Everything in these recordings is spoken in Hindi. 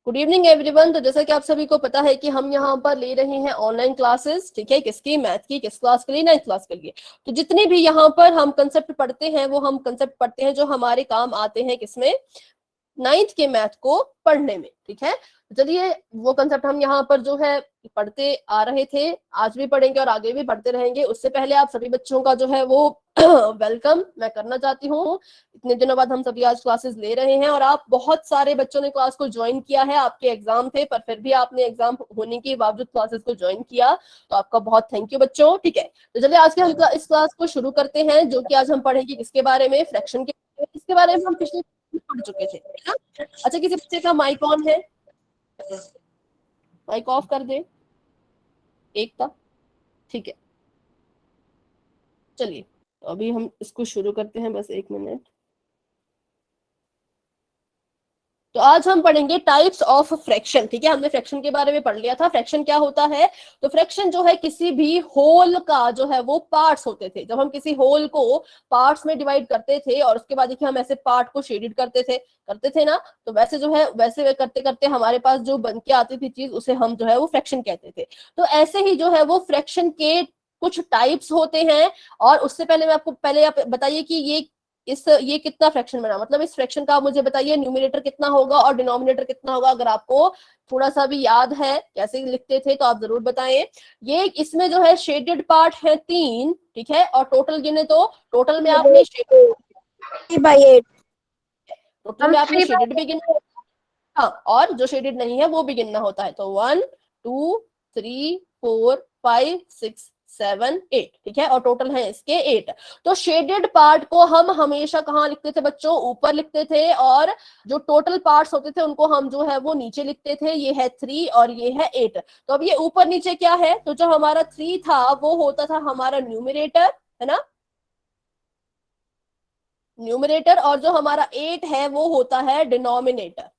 Good evening everyone. तो जैसा कि आप सभी को पता है कि हम यहाँ पर ले रहे हैं ऑनलाइन क्लासेस, ठीक है। किसकी? मैथ की। किस क्लास के लिए? 9th क्लास के लिए। तो जितने भी यहाँ पर हम कंसेप्ट पढ़ते हैं वो हम कंसेप्ट पढ़ते हैं जो हमारे काम आते हैं किसमें? 9th के मैथ को पढ़ने में, ठीक है। चलिए, वो कंसेप्ट हम यहाँ पर जो है पढ़ते आ रहे थे, आज भी पढ़ेंगे और आगे भी पढ़ते रहेंगे। उससे पहले आप सभी बच्चों का जो है वो वेलकम मैं करना चाहती हूँ। इतने दिनों बाद हम सभी आज क्लासेस ले रहे हैं और आप बहुत सारे बच्चों ने क्लास को ज्वाइन किया है। आपके एग्जाम थे पर फिर भी आपने एग्जाम होने के बावजूद क्लासेस को ज्वाइन किया, तो आपका बहुत थैंक यू बच्चों, ठीक है। तो चलिए आज के हम इस क्लास को शुरू करते हैं, जो कि आज हम पढ़ेंगे किसके बारे में? फ्रैक्शन के। इसके बारे में हम पिछले पढ़ चुके थे, है ना। अच्छा, किसी बच्चे का माइक ऑन है? माइक ऑफ कर दे एक का, ठीक है। चलिए, तो अभी हम इसको शुरू करते हैं, बस एक मिनट। तो आज हम पढ़ेंगे टाइप्स ऑफ फ्रैक्शन, ठीक है। हमने फ्रैक्शन के बारे में पढ़ लिया था। फ्रैक्शन क्या होता है? तो फ्रैक्शन जो है किसी भी होल का जो है वो पार्ट्स होते थे। जब हम किसी होल को पार्ट्स में डिवाइड करते थे और उसके बाद देखिए हम ऐसे पार्ट को शेडेड करते थे ना, तो वैसे जो है वैसे करते करते हमारे पास जो बन के आती थी चीज, उसे हम जो है वो फ्रैक्शन कहते थे। तो ऐसे ही जो है वो फ्रैक्शन के कुछ टाइप्स होते हैं। और उससे पहले मैं आपको पहले आप बताइए कि ये कितना फ्रैक्शन बना, मतलब इस फ्रैक्शन का आप मुझे बताइए न्यूमरेटर कितना होगा और डिनोमिनेटर कितना होगा। अगर आपको थोड़ा सा भी याद है कैसे लिखते थे तो आप जरूर बताएं। ये इसमें जो है शेडेड पार्ट है 3, ठीक है। और टोटल गिने तो टोटल में आपने टोटल में आपने शेडेड भी गिना, हाँ, और जो शेडेड नहीं है वो भी गिनना होता है। तो 1 2 3 4 5 6 7 8, ठीक है। और टोटल है इसके 8। तो शेडेड पार्ट को हम हमेशा कहाँ लिखते थे बच्चों? ऊपर लिखते थे। और जो टोटल पार्ट्स होते थे उनको हम जो है वो नीचे लिखते थे। ये है 3 और ये है 8। तो अब ये ऊपर नीचे क्या है? तो जो हमारा 3 था वो होता था हमारा न्यूमरेटर, है ना, न्यूमरेटर। और जो हमारा 8 है वो होता है डिनोमिनेटर,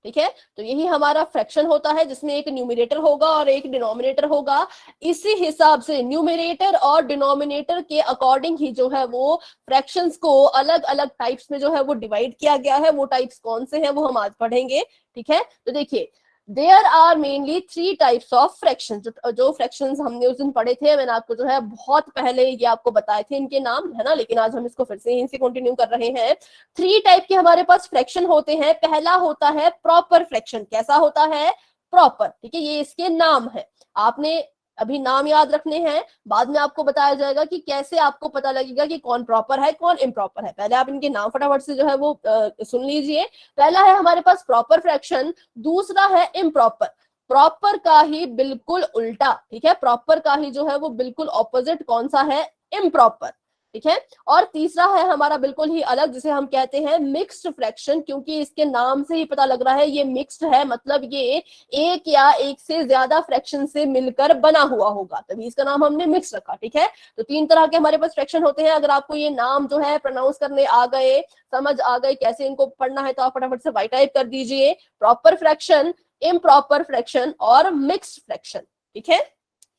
ठीक है। तो यही हमारा फ्रैक्शन होता है जिसमें एक न्यूमरेटर होगा और एक डिनोमिनेटर होगा। इसी हिसाब से न्यूमरेटर और डिनोमिनेटर के अकॉर्डिंग ही जो है वो फ्रैक्शंस को अलग अलग टाइप्स में जो है वो डिवाइड किया गया है। वो टाइप्स कौन से हैं वो हम आज पढ़ेंगे, ठीक है। तो देखिए, there are mainly 3 types of fraction. जो फ्रैक्शंस हमने उस दिन पढ़े थे, मैंने आपको जो है बहुत पहले ये आपको बताए थे इनके नाम, है ना, लेकिन आज हम इसको फिर से यहीं से कंटिन्यू कर रहे हैं। 3 टाइप के हमारे पास फ्रैक्शन होते हैं। पहला होता है प्रॉपर फ्रैक्शन। कैसा होता है? प्रॉपर, ठीक है। ये इसके नाम है, आपने अभी नाम याद रखने हैं, बाद में आपको बताया जाएगा कि कैसे आपको पता लगेगा कि कौन प्रॉपर है कौन इम्प्रॉपर है। पहले आप इनके नाम फटाफट से जो है वो सुन लीजिए। पहला है हमारे पास प्रॉपर फ्रैक्शन, दूसरा है इम्प्रॉपर। प्रॉपर का ही बिल्कुल उल्टा, ठीक है, प्रॉपर का ही जो है वो बिल्कुल ऑपोजिट कौन सा है? इम्प्रॉपर, ठीक है। और तीसरा है हमारा बिल्कुल ही अलग, जिसे हम कहते हैं मिक्स्ड फ्रैक्शन, क्योंकि इसके नाम से ही पता लग रहा है ये मिक्स्ड है, मतलब ये एक या एक से ज्यादा फ्रैक्शन से मिलकर बना हुआ होगा, तभी इसका नाम हमने मिक्स रखा, ठीक है। तो 3 तरह के हमारे पास फ्रैक्शन होते हैं। अगर आपको ये नाम जो है प्रोनाउंस करने आ गए, समझ आ गए कैसे इनको पढ़ना है, तो आप फटाफट से वाइट टाइप कर दीजिए। प्रॉपर फ्रैक्शन, इम्प्रॉपर फ्रैक्शन और मिक्स्ड फ्रैक्शन, ठीक है।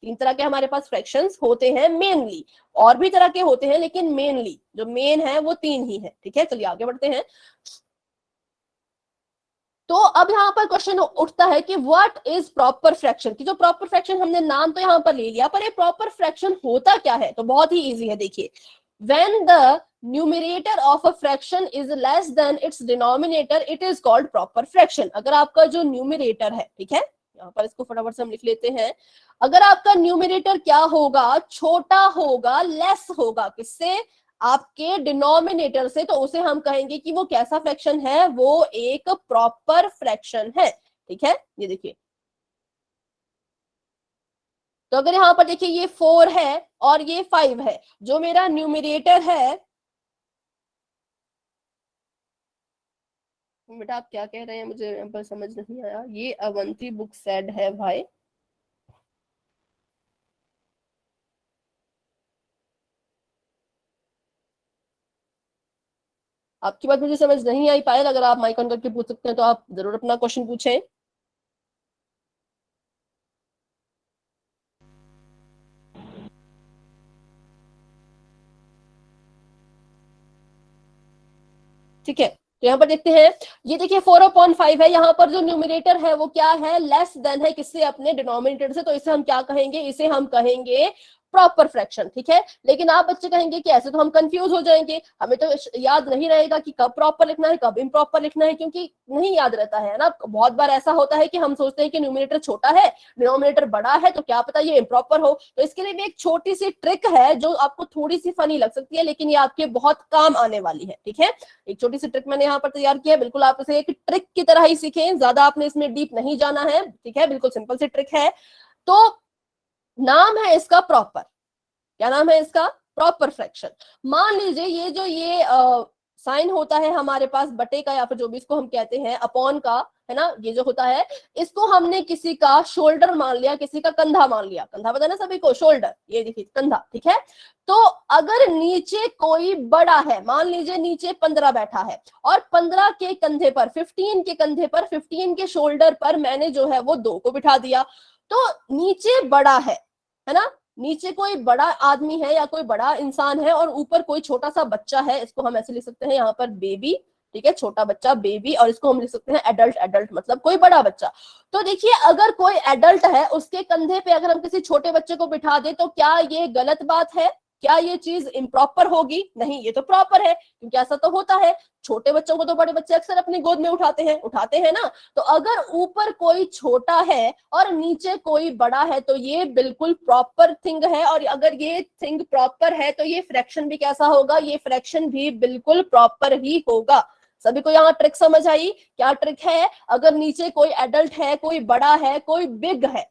3 तरह के हमारे पास फ्रैक्शंस होते हैं मेनली। और भी तरह के होते हैं लेकिन मेनली जो मेन है वो 3 ही है, ठीक है। चलिए आगे बढ़ते हैं। तो अब यहाँ पर क्वेश्चन उठता है कि व्हाट इज प्रॉपर फ्रैक्शन। की जो प्रॉपर फ्रैक्शन, हमने नाम तो यहाँ पर ले लिया, पर ये प्रॉपर फ्रैक्शन होता क्या है? तो बहुत ही इजी है, देखिए। When the numerator of a fraction is less than its denominator, it is called proper fraction. अगर आपका जो न्यूमरेटर है, ठीक है, यहाँ पर इसको फटाफट से हम लिख लेते हैं। अगर आपका न्यूमरेटर क्या होगा? छोटा होगा, लेस होगा, किससे? आपके डिनोमिनेटर से, तो उसे हम कहेंगे कि वो कैसा फ्रैक्शन है? वो एक प्रॉपर फ्रैक्शन है, ठीक है। ये देखिए, तो अगर यहाँ पर देखिए ये 4 है और ये 5 है, जो मेरा न्यूमरेटर है, बेटा आप क्या कह रहे हैं मुझे यहाँ पर समझ नहीं आया। ये अवंती बुक सेड है भाई। आपकी बात मुझे समझ नहीं आई पायल, अगर आप माइक ऑन करके पूछ सकते हैं तो आप जरूर अपना क्वेश्चन पूछें। ठीक है, तो यहाँ पर देखते हैं, ये देखिए 4/5 है, यहाँ पर जो न्यूमिनेटर है वो क्या है, लेस देन है किससे, अपने डिनोमिनेटर से, तो इसे हम क्या कहेंगे, इसे हम कहेंगे प्रॉपर फ्रैक्शन। ठीक है, लेकिन आप बच्चे कहेंगे कि ऐसे तो हम कंफ्यूज हो जाएंगे, हमें तो याद नहीं रहेगा कि कब प्रॉपर लिखना है कब इम्प्रॉपर लिखना है, क्योंकि नहीं याद रहता है ना। बहुत बार ऐसा होता है कि हम सोचते हैं कि न्यूमिनेटर छोटा है डिनोमिनेटर बड़ा है, तो क्या पता ये इम्प्रॉपर हो। तो इसके लिए भी एक छोटी सी ट्रिक है जो आपको थोड़ी सी फनी लग सकती है, लेकिन ये आपके बहुत काम आने वाली है। ठीक है, एक छोटी सी ट्रिक मैंने यहाँ पर तैयार किया है, बिल्कुल आप इसे एक ट्रिक की तरह ही सीखें, ज्यादा आपने इसमें डीप नहीं जाना है। ठीक है, बिल्कुल सिंपल सी ट्रिक है। तो नाम है इसका प्रॉपर, क्या नाम है इसका, प्रॉपर फ्रैक्शन। मान लीजिए ये जो ये साइन होता है हमारे पास बटे का, या फिर जो भी इसको हम कहते हैं अपॉन का, है ना, ये जो होता है, इसको हमने किसी का शोल्डर मान लिया, किसी का कंधा मान लिया, कंधा पता है ना सभी को, शोल्डर, ये देखिए कंधा। ठीक है, तो अगर नीचे कोई बड़ा है, मान लीजिए नीचे 15 बैठा है, और 15 के कंधे पर, 15 के कंधे पर, 15 के शोल्डर पर मैंने जो है वो 2 को बिठा दिया, तो नीचे बड़ा है ना, नीचे कोई बड़ा आदमी है या कोई बड़ा इंसान है, और ऊपर कोई छोटा सा बच्चा है, इसको हम ऐसे लिख सकते हैं यहाँ पर बेबी। ठीक है, छोटा बच्चा बेबी, और इसको हम लिख सकते हैं एडल्ट, एडल्ट मतलब कोई बड़ा बच्चा। तो देखिए अगर कोई एडल्ट है उसके कंधे पे अगर हम किसी छोटे बच्चे को बिठा दे, तो क्या ये गलत बात है, क्या ये चीज इम्प्रॉपर होगी, नहीं, ये तो प्रॉपर है, क्योंकि ऐसा तो होता है, छोटे बच्चों को तो बड़े बच्चे अक्सर अपनी गोद में उठाते हैं ना। तो अगर ऊपर कोई छोटा है और नीचे कोई बड़ा है, तो ये बिल्कुल प्रॉपर थिंग है, और अगर ये थिंग प्रॉपर है तो ये फ्रैक्शन भी कैसा होगा, ये फ्रैक्शन भी बिल्कुल प्रॉपर ही होगा। सभी को यहाँ ट्रिक समझ आई, क्या ट्रिक है, अगर नीचे कोई एडल्ट है, कोई बड़ा है, कोई बिग है,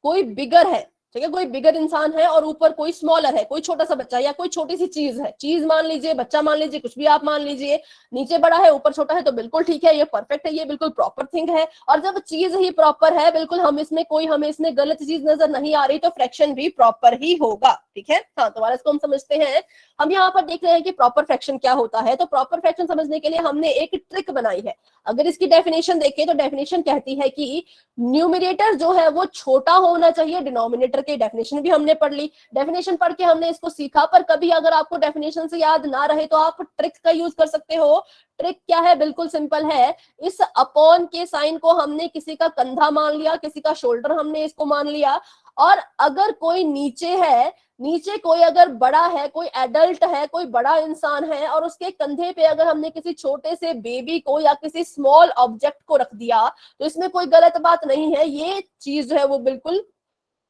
कोई बिगर है, ठीक है, कोई बिगर इंसान है, और ऊपर कोई स्मॉलर है, कोई छोटा सा बच्चा, या कोई छोटी सी चीज है, चीज मान लीजिए, बच्चा मान लीजिए, कुछ भी आप मान लीजिए, नीचे बड़ा है ऊपर छोटा है, तो बिल्कुल ठीक है, ये परफेक्ट है, ये बिल्कुल प्रॉपर थिंग है। और जब चीज ही प्रॉपर है, बिल्कुल हमें इसमें गलत चीज नजर नहीं आ रही, तो फ्रैक्शन भी प्रॉपर ही होगा। ठीक है, हाँ, तो इसको हम समझते हैं। हम यहाँ पर देख रहे हैं कि प्रॉपर फ्रैक्शन क्या होता है, तो प्रॉपर फ्रैक्शन समझने के लिए हमने एक ट्रिक बनाई है। अगर इसकी डेफिनेशन देखें तो डेफिनेशन कहती है कि न्यूमिनेटर जो है वो छोटा होना चाहिए, डिनोमिनेटर की डेफिनेशन भी हमने पढ़ ली, डेफिनेशन पढ़ के हमने इसको सीखा, पर कभी अगर आपको डेफिनेशन से याद ना रहे तो आप ट्रिक का यूज कर सकते हो। ट्रिक क्या है, बिल्कुल सिंपल है, इस अपॉन के साइन को हमने किसी का कंधा मान लिया, किसी का शोल्डर हमने इसको मान लिया, और अगर कोई नीचे है, नीचे कोई अगर बड़ा है, कोई एडल्ट है, कोई बड़ा इंसान है, और उसके कंधे पे अगर हमने किसी छोटे से बेबी को या किसी स्मॉल ऑब्जेक्ट को रख दिया, तो इसमें कोई गलत बात नहीं है, ये चीज जो है वो बिल्कुल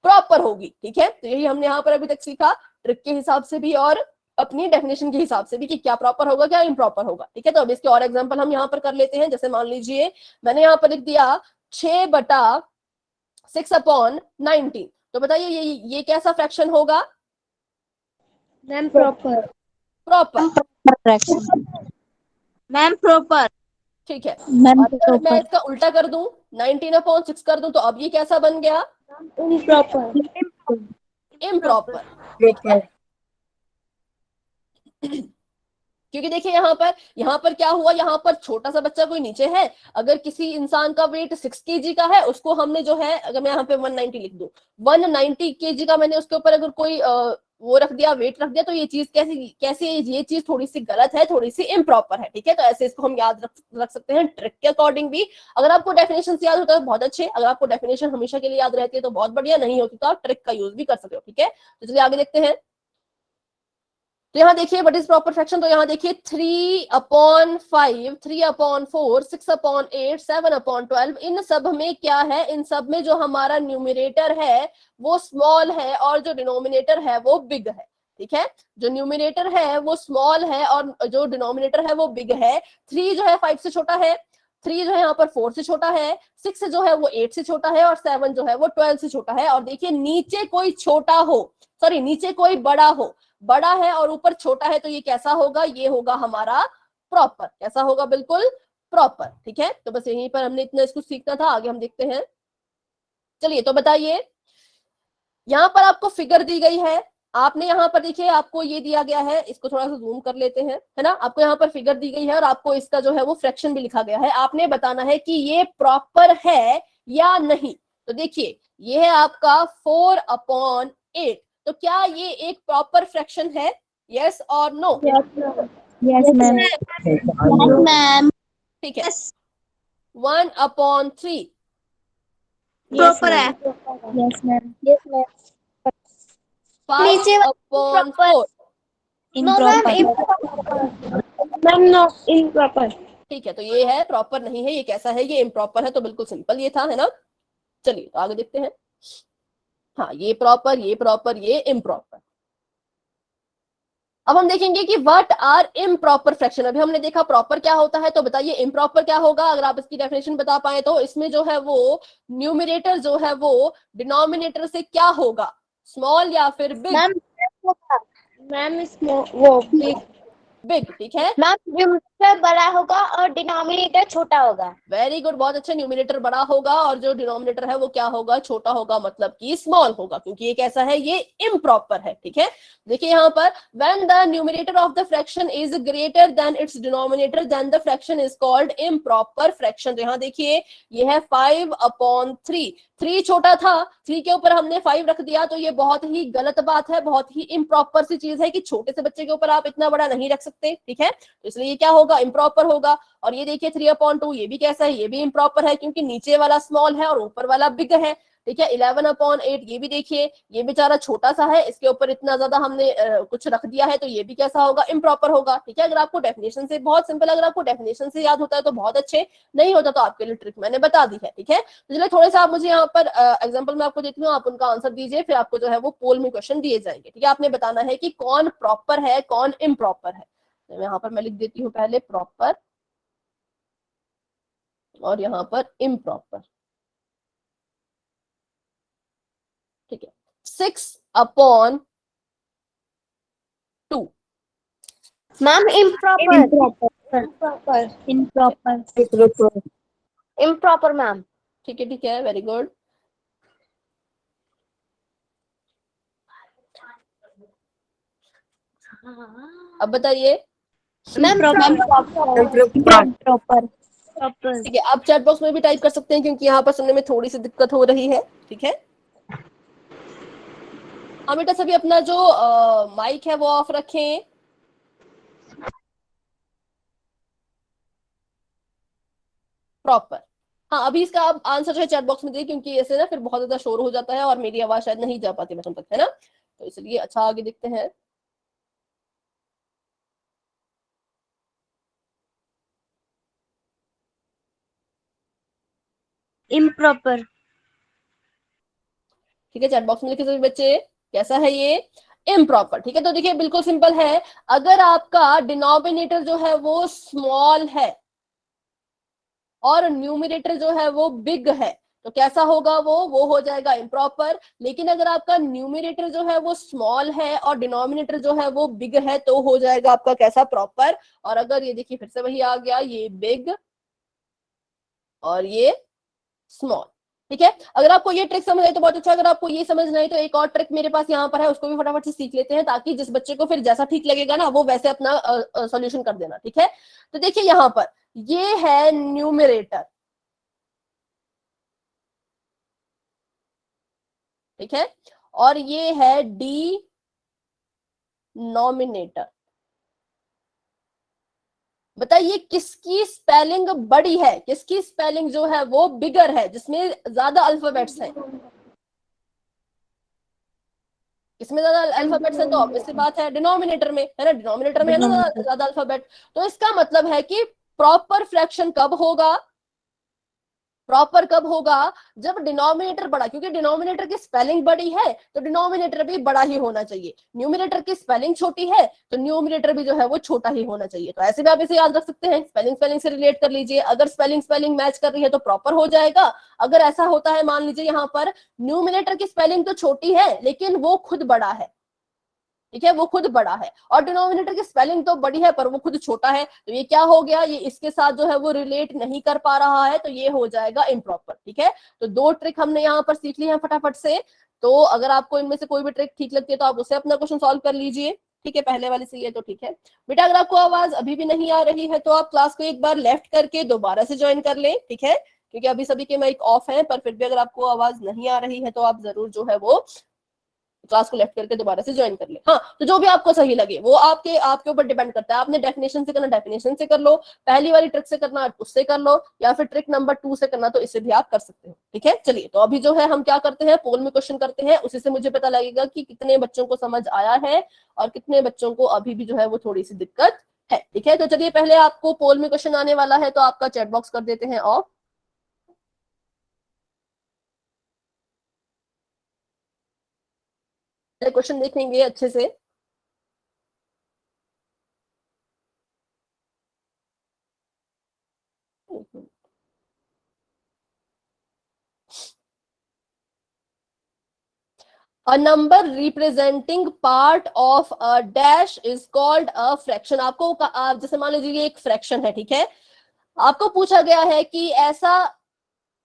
प्रॉपर होगी। ठीक है, तो यही हमने यहाँ पर अभी तक सीखा, ट्रिक के हिसाब से भी और अपनी डेफिनेशन के हिसाब से भी, कि क्या प्रॉपर होगा क्या इम्प्रॉपर होगा। ठीक है, तो अब इसके और एग्जांपल हम यहाँ पर कर लेते हैं। जैसे मान लीजिए मैंने यहाँ पर लिख दिया 6/6/19, तो बताइए ये कैसा फ्रैक्शन होगा, ma'am proper. Proper, fraction ma'am proper. ठीक है। मैम अगर मैं प्रॉपर। इसका उल्टा कर दूं, 19/6 कर दूं, तो अब ये कैसा बन गया, इम्प्रॉपर। इम्प्रॉपर। ठीक है, क्योंकि देखिए यहाँ पर क्या हुआ, यहाँ पर छोटा सा बच्चा कोई नीचे है, अगर किसी इंसान का वेट 6 kg का है, उसको हमने जो है, अगर मैं यहाँ पे 190 लिख दूं, 190 kg का मैंने उसके ऊपर अगर कोई वो रख दिया, वेट रख दिया, तो ये चीज कैसी ये चीज थोड़ी सी गलत है, थोड़ी सी इम्प्रॉपर है। ठीक है, तो ऐसे इसको हम याद रख सकते हैं ट्रिक के अकॉर्डिंग भी। अगर आपको डेफिनेशन याद होता है तो बहुत अच्छे, अगर आपको डेफिनेशन हमेशा के लिए याद रहती है तो बहुत बढ़िया, नहीं होती तो आप ट्रिक का यूज भी कर सकते हो। ठीक है, तो चलिए आगे देखते हैं। तो यहाँ देखिए व्हाट इज प्रॉपर फ्रैक्शन, तो यहाँ देखिए 3/5, 3/4, 6/8, 7/12, इन सब में क्या है, इन सब में जो हमारा न्यूमिनेटर है वो स्मॉल है, और जो डिनोमिनेटर है वो बिग है। ठीक है, जो न्यूमिनेटर है वो स्मॉल है और जो डिनोमिनेटर है वो बिग है। 3 जो है 5 से छोटा है, 3 जो है यहाँ पर 4 से छोटा है, 6 जो है वो 8 से छोटा है, और 7 जो है वो 12 से छोटा है। और देखिए नीचे कोई छोटा हो, सॉरी नीचे कोई बड़ा हो, बड़ा है और ऊपर छोटा है, तो ये कैसा होगा, ये होगा हमारा प्रॉपर, कैसा होगा, बिल्कुल प्रॉपर। ठीक है, तो बस यहीं पर हमने इतना इसको सीखना था, आगे हम देखते हैं। चलिए तो बताइए, यहाँ पर आपको फिगर दी गई है, आपने यहाँ पर देखिए आपको ये दिया गया है, इसको थोड़ा सा जूम कर लेते हैं, है ना, आपको यहाँ पर फिगर दी गई है और आपको इसका जो है वो फ्रैक्शन भी लिखा गया है, आपने बताना है कि ये प्रॉपर है या नहीं। तो देखिए ये है आपका 4/8, तो क्या ये एक प्रॉपर फ्रैक्शन है, यस और no, Yes, ma'am. Yes, ma'am. ठीक है, 1/3 Proper है. Yes, ma'am. Yes, ma'am. 5/4 Improper. Ma'am, no, improper. ठीक है, तो ये है प्रॉपर नहीं है, ये कैसा है, ये इम्प्रॉपर है, तो बिल्कुल सिंपल ये था, है ना। चलिए तो आगे देखते हैं। हाँ, ये प्रॉपर, ये प्रॉपर, ये इम्प्रॉपर। अब हम देखेंगे कि व्हाट आर इम्प्रॉपर फ्रैक्शन। अभी हमने देखा प्रॉपर क्या होता है, तो बताइए इम्प्रॉपर क्या होगा। अगर आप इसकी डेफिनेशन बता पाए तो इसमें जो है वो न्यूमरेटर जो है वो डिनोमिनेटर से क्या होगा, स्मॉल या फिर बिग। मैम इसमें वो बिग. बिग, ठीक है। मैम न्यूमरेटर बड़ा होगा और डिनोमिनेटर छोटा होगा. वेरी गुड, बहुत अच्छा। न्यूमरेटर बड़ा होगा और जो डिनोमिनेटर है वो क्या होगा, छोटा होगा, मतलब कि स्मॉल होगा, क्योंकि ये कैसा है, ये इम्प्रॉपर है, ठीक है। देखिए यहाँ पर when the numerator of the fraction is greater than its denominator then the fraction is called improper fraction. तो यहाँ देखिए ये है 5/3, 3 छोटा था, 3 के ऊपर हमने 5 रख दिया, तो ये बहुत ही गलत बात है, बहुत ही इम्प्रॉपर सी चीज है कि छोटे से बच्चे के ऊपर आप इतना बड़ा नहीं रख सकते, ठीक है। तो इसलिए ये क्या होगा, इम्प्रॉपर होगा। और ये देखिए 3/2, ये भी कैसा है, ये भी इम्प्रॉपर है, क्योंकि नीचे वाला स्मॉल है और ऊपर वाला बिग है, ठीक है। 11/8, ये भी देखिए ये बेचारा छोटा सा है, इसके ऊपर इतना ज्यादा हमने कुछ रख दिया है, तो ये भी कैसा होगा, इम्प्रॉपर होगा, ठीक है। अगर आपको डेफिनेशन से, बहुत सिंपल, अगर आपको डेफिनेशन से याद होता है तो बहुत अच्छे, नहीं होता तो आपके लिए ट्रिक मैंने बता दी है, ठीक है। तो चलिए थोड़े सा आप मुझे यहाँ पर एग्जाम्पल में आपको देती हूँ, आप उनका आंसर दीजिए, फिर आपको जो है वो पोल में क्वेश्चन दिए जाएंगे, ठीक है। आपने बताना है कि कौन प्रॉपर है, कौन इम्प्रॉपर है। तो यहाँ पर मैं लिख देती हूँ पहले प्रॉपर और यहाँ पर इम्प्रॉपर, ठीक है। 6/2, मैम improper. Improper ma'am. ठीक है, ठीक है, वेरी गुड। अब बताइए, मैम प्रॉपर. ठीक है। आप चैट बॉक्स में भी टाइप कर सकते हैं, क्योंकि यहाँ पर सुनने में थोड़ी सी दिक्कत हो रही है, ठीक है। हाँ बेटा, सभी अपना जो माइक है वो ऑफ रखें। प्रॉपर, हाँ, अभी इसका आप आंसर जो है चैट बॉक्स में दीजिए, क्योंकि ऐसे ना फिर बहुत ज्यादा शोर हो जाता है और मेरी आवाज शायद नहीं जा पाती बटन तक, है ना। तो इसलिए अच्छा, आगे देखते हैं। improper. ठीक है, चैट बॉक्स में लिखे सभी बच्चे, कैसा है ये, इम्प्रॉपर, ठीक है। तो देखिए बिल्कुल सिंपल है, अगर आपका डिनोमिनेटर जो है वो स्मॉल है और न्यूमरेटर जो है वो बिग है, तो कैसा होगा वो हो जाएगा इम्प्रॉपर। लेकिन अगर आपका न्यूमरेटर जो है वो स्मॉल है और डिनोमिनेटर जो है वो बिग है, तो हो जाएगा आपका कैसा, प्रॉपर। और अगर ये देखिए फिर से वही आ गया, ये बिग और ये स्मॉल, ठीक है। अगर आपको ये ट्रिक समझ आई तो बहुत अच्छा, अगर आपको ये समझ नहीं तो एक और ट्रिक मेरे पास यहाँ पर है, उसको भी फटाफट से सीख लेते हैं, ताकि जिस बच्चे को फिर जैसा ठीक लगेगा ना वो वैसे अपना सॉल्यूशन कर देना, ठीक है। तो देखिए यहाँ पर ये है न्यूमरेटर, ठीक है, और ये है डिनोमिनेटर। बताइए किसकी स्पेलिंग बड़ी है, किसकी स्पेलिंग जो है वो बिगर है, जिसमें ज्यादा अल्फाबेट्स है। किसमें ज्यादा अल्फाबेट्स है, तो ऑब्वियस सी बात है डिनोमिनेटर में, है ना। डिनोमिनेटर में है ना ज्यादा अल्फाबेट। तो इसका मतलब है कि प्रॉपर फ्रैक्शन कब होगा, प्रॉपर कब होगा, जब डिनोमिनेटर बड़ा, क्योंकि डिनोमिनेटर की स्पेलिंग बड़ी है तो डिनोमिनेटर भी बड़ा ही होना चाहिए। न्यूमरेटर की स्पेलिंग छोटी है तो न्यूमरेटर भी जो है वो छोटा ही होना चाहिए। तो ऐसे भी आप इसे याद रख सकते हैं, स्पेलिंग स्पेलिंग से रिलेट कर लीजिए, अगर स्पेलिंग स्पेलिंग मैच कर रही है तो प्रॉपर हो जाएगा। अगर ऐसा होता है, मान लीजिए यहाँ पर न्यूमरेटर की स्पेलिंग तो छोटी है लेकिन वो खुद बड़ा है, ठीक है, वो खुद बड़ा है, और डिनोमिनेटर की स्पेलिंग तो बड़ी है पर वो खुद छोटा है, तो ये क्या हो गया, ये इसके साथ जो है वो रिलेट नहीं कर पा रहा है, तो ये हो जाएगा इम्प्रॉपर, ठीक है। तो 2 ट्रिक हमने यहाँ पर सीख ली है फटाफट से। तो अगर आपको इनमें से कोई भी ट्रिक ठीक लगती है तो आप उससे अपना क्वेश्चन सॉल्व कर लीजिए, ठीक है। पहले वाली से ये तो ठीक है बेटा। अगर आपको आवाज अभी भी नहीं आ रही है तो आप क्लास को एक बार लेफ्ट करके दोबारा से ज्वाइन कर लें, ठीक है, क्योंकि अभी सभी के माइक ऑफ है, पर फिर भी अगर आपको आवाज नहीं आ रही है तो आप जरूर जो है वो क्लास को लेफ्ट करके दोबारा से ज्वाइन कर ले। हाँ, तो जो भी आपको सही लगे वो आपके ऊपर डिपेंड करता है। आपने डेफिनेशन से करना डेफिनेशन से कर लो, पहली वाली ट्रिक से करना उससे कर लो, या फिर ट्रिक नंबर 2 से करना तो इससे भी आप कर सकते हो। ठीक है, चलिए तो अभी जो है हम क्या करते हैं, पोल में क्वेश्चन करते हैं, उसी से मुझे पता लगेगा कि कितने बच्चों को समझ आया है और कितने बच्चों को अभी भी जो है वो थोड़ी सी दिक्कत है। ठीक है, तो चलिए पहले आपको पोल में क्वेश्चन आने वाला है, तो आपका चैट बॉक्स कर देते हैं ऑफ। क्वेश्चन देखेंगे अच्छे से। A number representing part of a dash is called a fraction। आपको आप जैसे मान लीजिए ये एक फ्रैक्शन है, ठीक है, आपको पूछा गया है कि ऐसा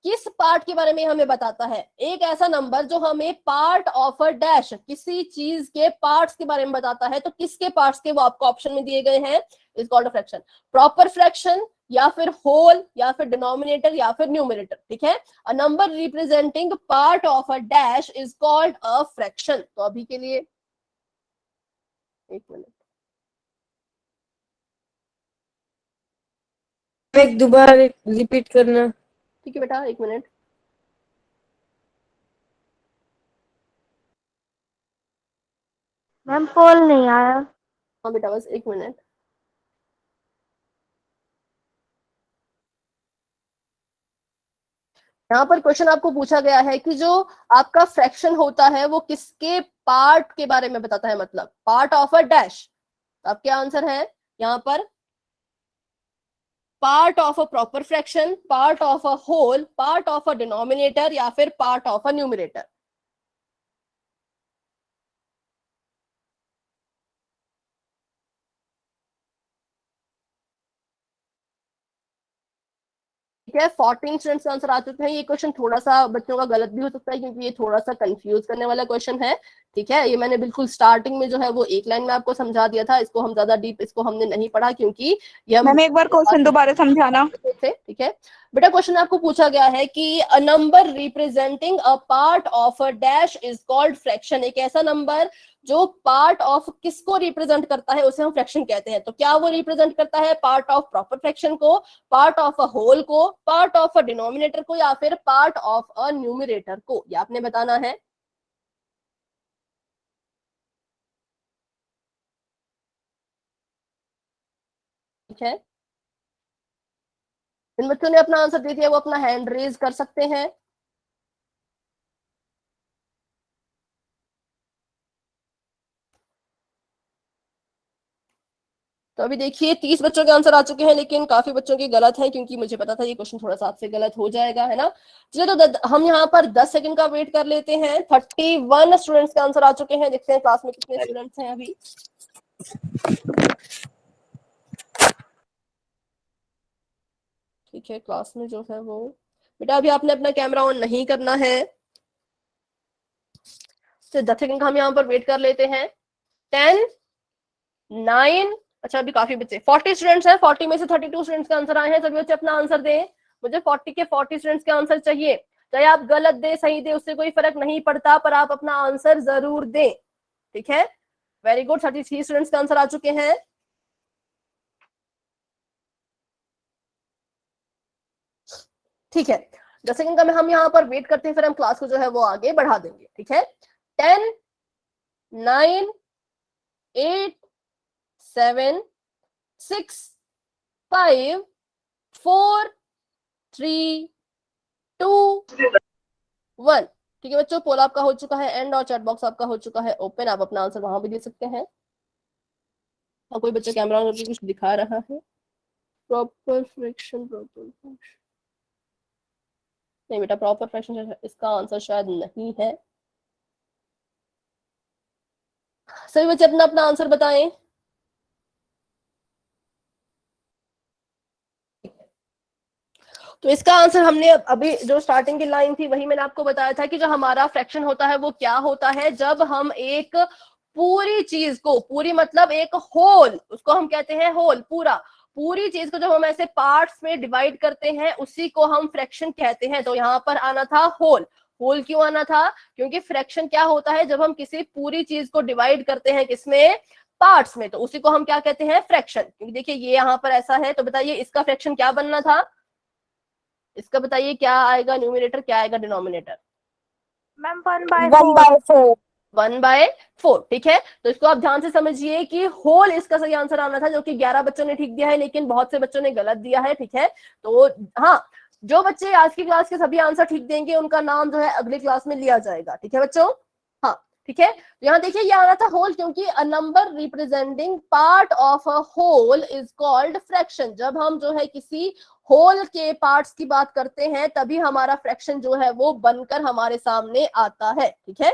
किस पार्ट के बारे में हमें बताता है, एक ऐसा नंबर जो हमें पार्ट ऑफ अ डैश, किसी चीज के पार्ट्स के बारे में बताता है, तो किसके पार्ट्स के वो आपको ऑप्शन में दिए गए हैं, is called a fraction. Proper fraction, या फिर होल, या फिर डिनोमिनेटर, या फिर न्यूमरेटर। ठीक है, अ number representing part of a dash is called a fraction. तो अभी के लिए एक मिनट, एक दोबारा रिपीट करना। ठीक है बेटा, एक मिनट। मैम पोल नहीं आया। हाँ बेटा, बस एक मिनट। यहाँ पर क्वेश्चन आपको पूछा गया है कि जो आपका फ्रैक्शन होता है वो किसके पार्ट के बारे में बताता है, मतलब पार्ट ऑफ अ डैश। अब क्या आंसर है यहाँ पर, part of a proper fraction, part of a whole, part of a denominator, या फिर पार्ट ऑफ अ न्यूमरेटर। ठीक है, 14 स्टूडेंट्स का आंसर आ चुके हैं। ये क्वेश्चन थोड़ा सा बच्चों का गलत भी हो सकता है क्योंकि ये थोड़ा सा कंफ्यूज करने वाला क्वेश्चन है। ठीक है, ये मैंने बिल्कुल स्टार्टिंग में जो है वो एक लाइन में आपको समझा दिया था, इसको हम ज्यादा डीप इसको हमने नहीं पढ़ा क्योंकि ये हम मैम एक बार क्वेश्चन दोबारा समझाना। ठीक है बेटा, क्वेश्चन आपको पूछा गया है कि अ number representing a part of a dash is called fraction. एक ऐसा नंबर जो पार्ट ऑफ किसको रिप्रेजेंट करता है उसे हम फ्रैक्शन कहते हैं। तो क्या वो रिप्रेजेंट करता है, पार्ट ऑफ प्रॉपर फ्रैक्शन को, पार्ट ऑफ अ होल को, पार्ट ऑफ अ डिनोमिनेटर को, या फिर पार्ट ऑफ अ न्यूमरेटर को, ये आपने बताना है। ठीक है, इन बच्चों ने अपना आंसर दे दिया वो अपना हैंड रेज कर सकते हैं। तो अभी देखिए 30 बच्चों के आंसर आ चुके हैं, लेकिन काफी बच्चों के गलत हैं क्योंकि मुझे पता था ये क्वेश्चन थोड़ा सा आपसे गलत हो जाएगा, है ना। चलिए तो हम यहाँ पर 10 सेकंड का वेट कर लेते हैं। 31 स्टूडेंट्स के आंसर आ चुके हैं, देखते हैं क्लास में कितने स्टूडेंट्स हैं अभी। ठीक है, क्लास में जो है वो बेटा अभी आपने अपना कैमरा ऑन नहीं करना है, तो 10 सेकंड का हम यहाँ पर वेट कर लेते हैं। 10, 9, अच्छा अभी काफी बच्चे 40 स्टूडेंट्स हैं, 40 में से 32 स्टूडेंट्स के आंसर आए हैं। सभी बच्चे अपना आंसर दें, मुझे 40 के 40 स्टूडेंट्स के आंसर चाहिए। चाहे आप गलत दे सही दे उससे कोई फर्क नहीं पड़ता, पर आप अपना आंसर जरूर दें। ठीक है, वेरी गुड, 33 स्टूडेंट्स के आंसर आ चुके हैं। ठीक है, 10 सेकंड का हम यहाँ पर वेट करते हैं, फिर हम क्लास को जो है वो आगे बढ़ा देंगे। ठीक है, 10, 9, 8, 7, 6, 5, 4, 3, 2, 1। ठीक है बच्चों, पोल आपका हो चुका है एंड और चैट बॉक्स आपका हो चुका है ओपन, आप अपना आंसर वहां भी दे सकते हैं। और कोई बच्चा कैमरा ऑन करके कुछ दिखा रहा है, प्रॉपर फ्रैक्शन, प्रॉपर फ्रैक्शन नहीं बेटा, प्रॉपर फ्रैक्शन इसका आंसर शायद नहीं है। सभी बच्चे अपना अपना आंसर बताएं। तो इसका आंसर हमने अभी जो स्टार्टिंग की लाइन थी वही मैंने आपको बताया था कि जो हमारा फ्रैक्शन होता है वो क्या होता है, जब हम एक पूरी चीज को, पूरी मतलब एक होल, उसको हम कहते हैं होल, पूरा पूरी चीज को जब हम ऐसे पार्ट्स में डिवाइड करते हैं उसी को हम फ्रैक्शन कहते हैं। तो यहाँ पर आना था होल, होल क्यों आना था? क्योंकि फ्रैक्शन क्या होता है, जब हम किसी पूरी चीज को डिवाइड करते हैं किसमें, पार्ट्स में, तो उसी को हम क्या कहते हैं, फ्रैक्शन। क्योंकि देखिए ये यहाँ पर ऐसा है, तो बताइए इसका फ्रैक्शन क्या बनना था, इसका बताइए क्या आएगा न्यूमरेटर, क्या आएगा डिनोमिनेटर? मैम 1/4। 1/4। 1/4। ठीक है, तो इसको आप ध्यान से समझिए कि होल इसका सही आंसर आना था, जो कि 11 बच्चों ने ठीक दिया है, लेकिन बहुत से बच्चों ने गलत दिया है। ठीक है, तो हाँ, जो बच्चे आज की क्लास के सभी आंसर ठीक देंगे उनका नाम जो है अगली क्लास में लिया जाएगा। ठीक है बच्चों, हाँ ठीक है। तो यहाँ देखिए ये आना था होल, क्योंकि a number representing part of a whole is called fraction. जब हम जो है किसी होल के पार्ट्स की बात करते हैं तभी हमारा फ्रैक्शन जो है वो बनकर हमारे सामने आता है। ठीक है,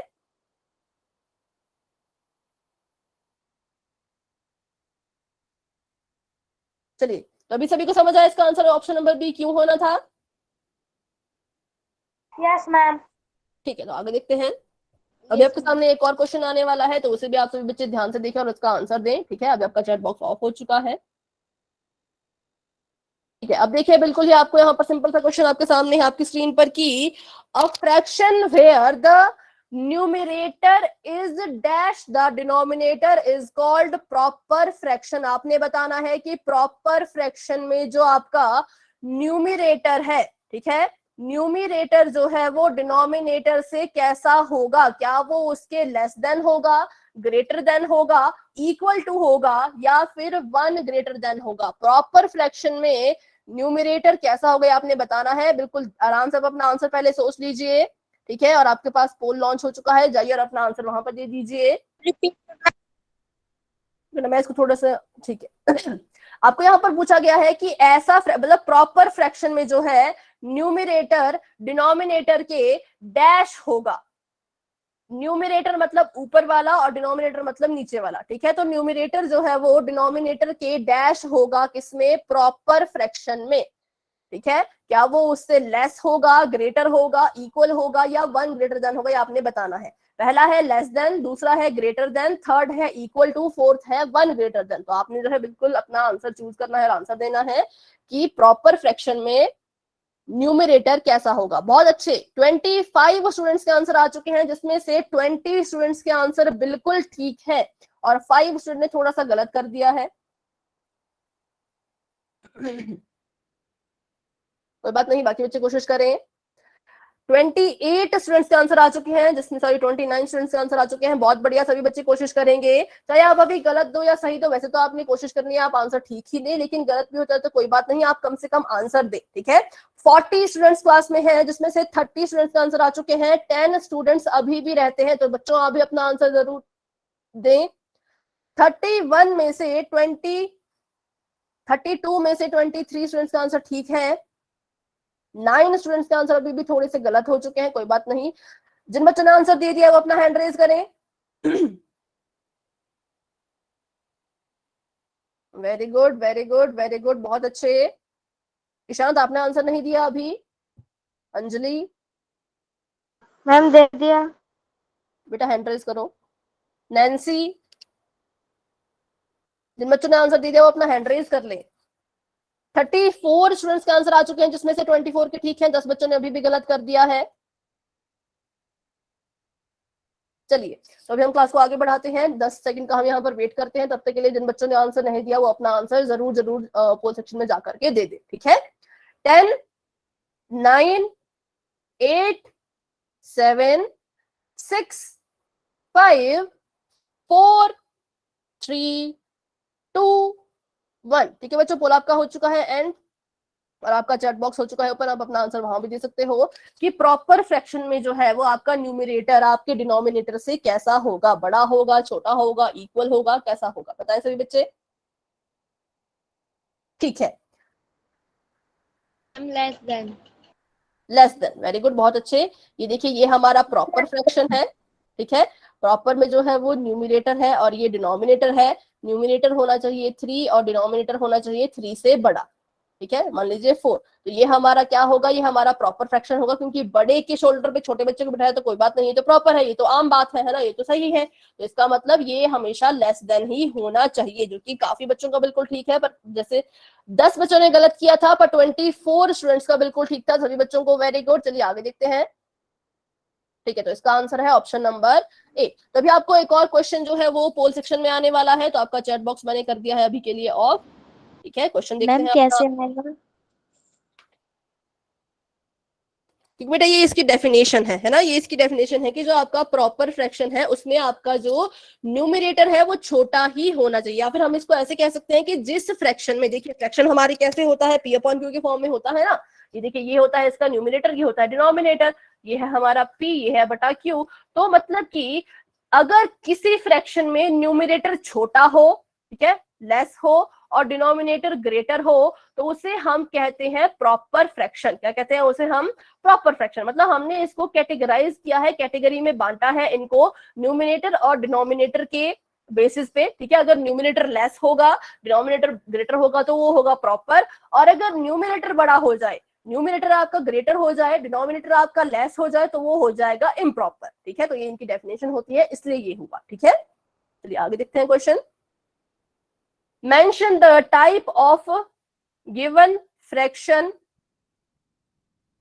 चलिए, तो अभी सभी को समझ आया इसका आंसर ऑप्शन नंबर बी क्यों होना था? Yes ma'am. ठीक है, तो आगे देखते हैं। अभी आपके सामने एक और क्वेश्चन आने वाला है, तो उसे भी आप सभी बच्चे ध्यान से देखें और उसका आंसर दें। ठीक है, अभी आपका चैट बॉक्स ऑफ हो चुका है। ठीक है, अब देखिए बिल्कुल ही आपको यहाँ पर सिंपल सा क्वेश्चन आपके सामने है आपकी स्क्रीन पर कि a fraction where the numerator is dash the denominator is called proper fraction. आपने बताना है कि प्रॉपर फ्रैक्शन में जो आपका न्यूमरेटर है, ठीक है, न्यूमरेटर जो है वो डिनोमिनेटर से कैसा होगा, क्या वो उसके लेस देन होगा, ग्रेटर देन होगा, इक्वल टू होगा, या फिर 1 ग्रेटर देन होगा। प्रॉपर फ्रैक्शन में न्यूमरेटर कैसा होगा आपने बताना है। बिल्कुल आराम से अपना आंसर पहले सोच लीजिए। ठीक है, और आपके पास पोल लॉन्च हो चुका है, जाइए और अपना आंसर वहां पर दे दीजिए। मैं इसको थोड़ा सा, ठीक है आपको यहाँ पर पूछा गया है कि ऐसा मतलब प्रॉपर फ्रैक्शन में जो है न्यूमरेटर डिनोमिनेटर के डैश होगा। न्यूमरेटर मतलब ऊपर वाला और डिनोमिनेटर मतलब नीचे वाला। ठीक है, तो न्यूमरेटर जो है वो डिनोमिनेटर के डैश होगा किसमें, प्रॉपर फ्रैक्शन में। ठीक है, क्या वो उससे लेस होगा, ग्रेटर होगा, इक्वल होगा, या 1 ग्रेटर देन होगा, ये आपने बताना है। पहला है लेस देन, दूसरा है ग्रेटर देन, थर्ड है इक्वल टू, फोर्थ है 1 ग्रेटर देन। तो आपने जो है बिल्कुल अपना आंसर चूज करना है और आंसर देना है कि प्रॉपर फ्रैक्शन में न्यूमरेटर कैसा होगा। बहुत अच्छे, 25 स्टूडेंट्स के आंसर आ चुके हैं, जिसमें से 20 स्टूडेंट्स के आंसर बिल्कुल ठीक है और 5 स्टूडेंट ने थोड़ा सा गलत कर दिया है। कोई बात नहीं, बाकी बच्चे कोशिश करें। 28 स्टूडेंट्स के आंसर आ चुके हैं, जिसमें सॉरी 29 स्टूडेंट्स के आंसर आ चुके हैं। बहुत बढ़िया, सभी बच्चे कोशिश करेंगे, चाहे आप अभी गलत दो या सही दो। वैसे तो आपने कोशिश करनी है आप आंसर ठीक ही दें, लेकिन गलत भी होता है तो कोई बात नहीं, आप कम से कम आंसर दें। ठीक है, 40 स्टूडेंट्स क्लास में हैं, जिसमें से 30 स्टूडेंट्स का आंसर आ चुके हैं। 10 स्टूडेंट्स अभी भी रहते हैं, तो बच्चों अभी अपना आंसर जरूर दें। 31 में से 32 में से 23 स्टूडेंट्स का आंसर ठीक है। 9 स्टूडेंट्स के आंसर अभी भी थोड़े से गलत हो चुके हैं, कोई बात नहीं। जिन बच्चों ने आंसर दे दिया वो अपना हैंड रेज करें। Very good, very good, very good, बहुत अच्छे। ईशांत आपने आंसर नहीं दिया अभी। अंजलि मैम दे दिया। बेटा हैंड रेज करो। नैन्सी, जिन बच्चों ने आंसर दे दिया वो अपना हैंड रेज कर ले। 34 स्टूडेंट्स के आंसर आ चुके हैं, जिसमें से 24 के ठीक हैं, 10 बच्चों ने अभी भी गलत कर दिया है। चलिए, तो अभी हम क्लास को आगे बढ़ाते हैं। 10 सेकंड का हम यहाँ पर वेट करते हैं। तब तक के लिए जिन बच्चों ने आंसर नहीं दिया वो अपना आंसर जरूर जरूर पोल सेक्शन में जाकर के दे दे। ठीक है, 10 9 8 7 6 5 4 3 2 1। ठीक है बच्चों, पोल आपका हो चुका है एंड, और आपका चैट बॉक्स हो चुका है ओपन। आप अपना आंसर वहां भी दे सकते हो कि प्रॉपर फ्रैक्शन में जो है वो आपका न्यूमरेटर आपके डिनोमिनेटर से कैसा होगा, बड़ा होगा, छोटा होगा, इक्वल होगा, कैसा होगा, बताएं सभी बच्चे। ठीक है, less than. Less than, very good, बहुत अच्छे। ये देखिए ये हमारा प्रॉपर फ्रैक्शन है। ठीक है, प्रॉपर में जो है वो न्यूमरेटर है और ये डिनोमिनेटर है। न्यूमरेटर होना चाहिए 3 और डिनोमिनेटर होना चाहिए 3 से बड़ा। ठीक है, मान लीजिए 4, तो ये हमारा क्या होगा, ये हमारा प्रॉपर फ्रैक्शन होगा, क्योंकि बड़े के शोल्डर पे छोटे बच्चे को बिठाया तो कोई बात नहीं, ये तो प्रॉपर है, ये तो आम बात है ना, ये तो सही है। तो इसका मतलब ये हमेशा लेस देन ही होना चाहिए, जो कि काफी बच्चों का बिल्कुल ठीक है। पर जैसे 10 बच्चों ने गलत किया था, पर 24 स्टूडेंट्स का बिल्कुल ठीक था। सभी बच्चों को वेरी गुड। चलिए आगे देखते हैं। ठीक है, तो इसका आंसर है ऑप्शन नंबर ए। तो अभी आपको एक और क्वेश्चन जो है वो पोल सेक्शन में आने वाला है, तो आपका चैट बॉक्स मैंने कर दिया है अभी के लिए ऑफ। ठीक है, क्वेश्चन देखते मैम हैं कैसे अपना। आएगा? क्योंकि बेटा ये इसकी डेफिनेशन है ना, ये इसकी डेफिनेशन है कि जो आपका प्रॉपर फ्रैक्शन है उसमें आपका जो न्यूमरेटर है वो छोटा ही होना चाहिए, या फिर हम इसको ऐसे कह सकते हैं कि जिस फ्रैक्शन में, देखिए फ्रैक्शन हमारी कैसे होता है, पी अपॉन क्यू के फॉर्म में होता है ना। ये देखिए, ये होता है इसका न्यूमरेटर, ये होता है डिनोमिनेटर, ये है हमारा पी, ये है बटा क्यू। तो मतलब कि अगर किसी फ्रैक्शन में न्यूमरेटर छोटा हो, ठीक है, लेस हो, और डिनोमिनेटर ग्रेटर हो, तो उसे हम कहते हैं प्रॉपर फ्रैक्शन। क्या कहते हैं उसे हम? Proper fraction. मतलब हमने इसको कैटेगराइज किया है, कैटेगरी में बांटा है इनको न्यूमिनेटर और डिनोमिनेटर के बेसिस पे। ठीक है, अगर न्यूमिनेटर लेस होगा, डिनोमिनेटर ग्रेटर होगा, तो वो होगा प्रॉपर। और अगर न्यूमिनेटर बड़ा हो जाए, न्यूमिनेटर आपका ग्रेटर हो जाए, डिनोमिनेटर आपका लेस हो जाए, तो वो हो जाएगा इम्प्रॉपर। ठीक है, तो ये इनकी डेफिनेशन होती है, इसलिए ये हुआ। ठीक है, चलिए आगे देखते हैं question. Mention the type of given fraction.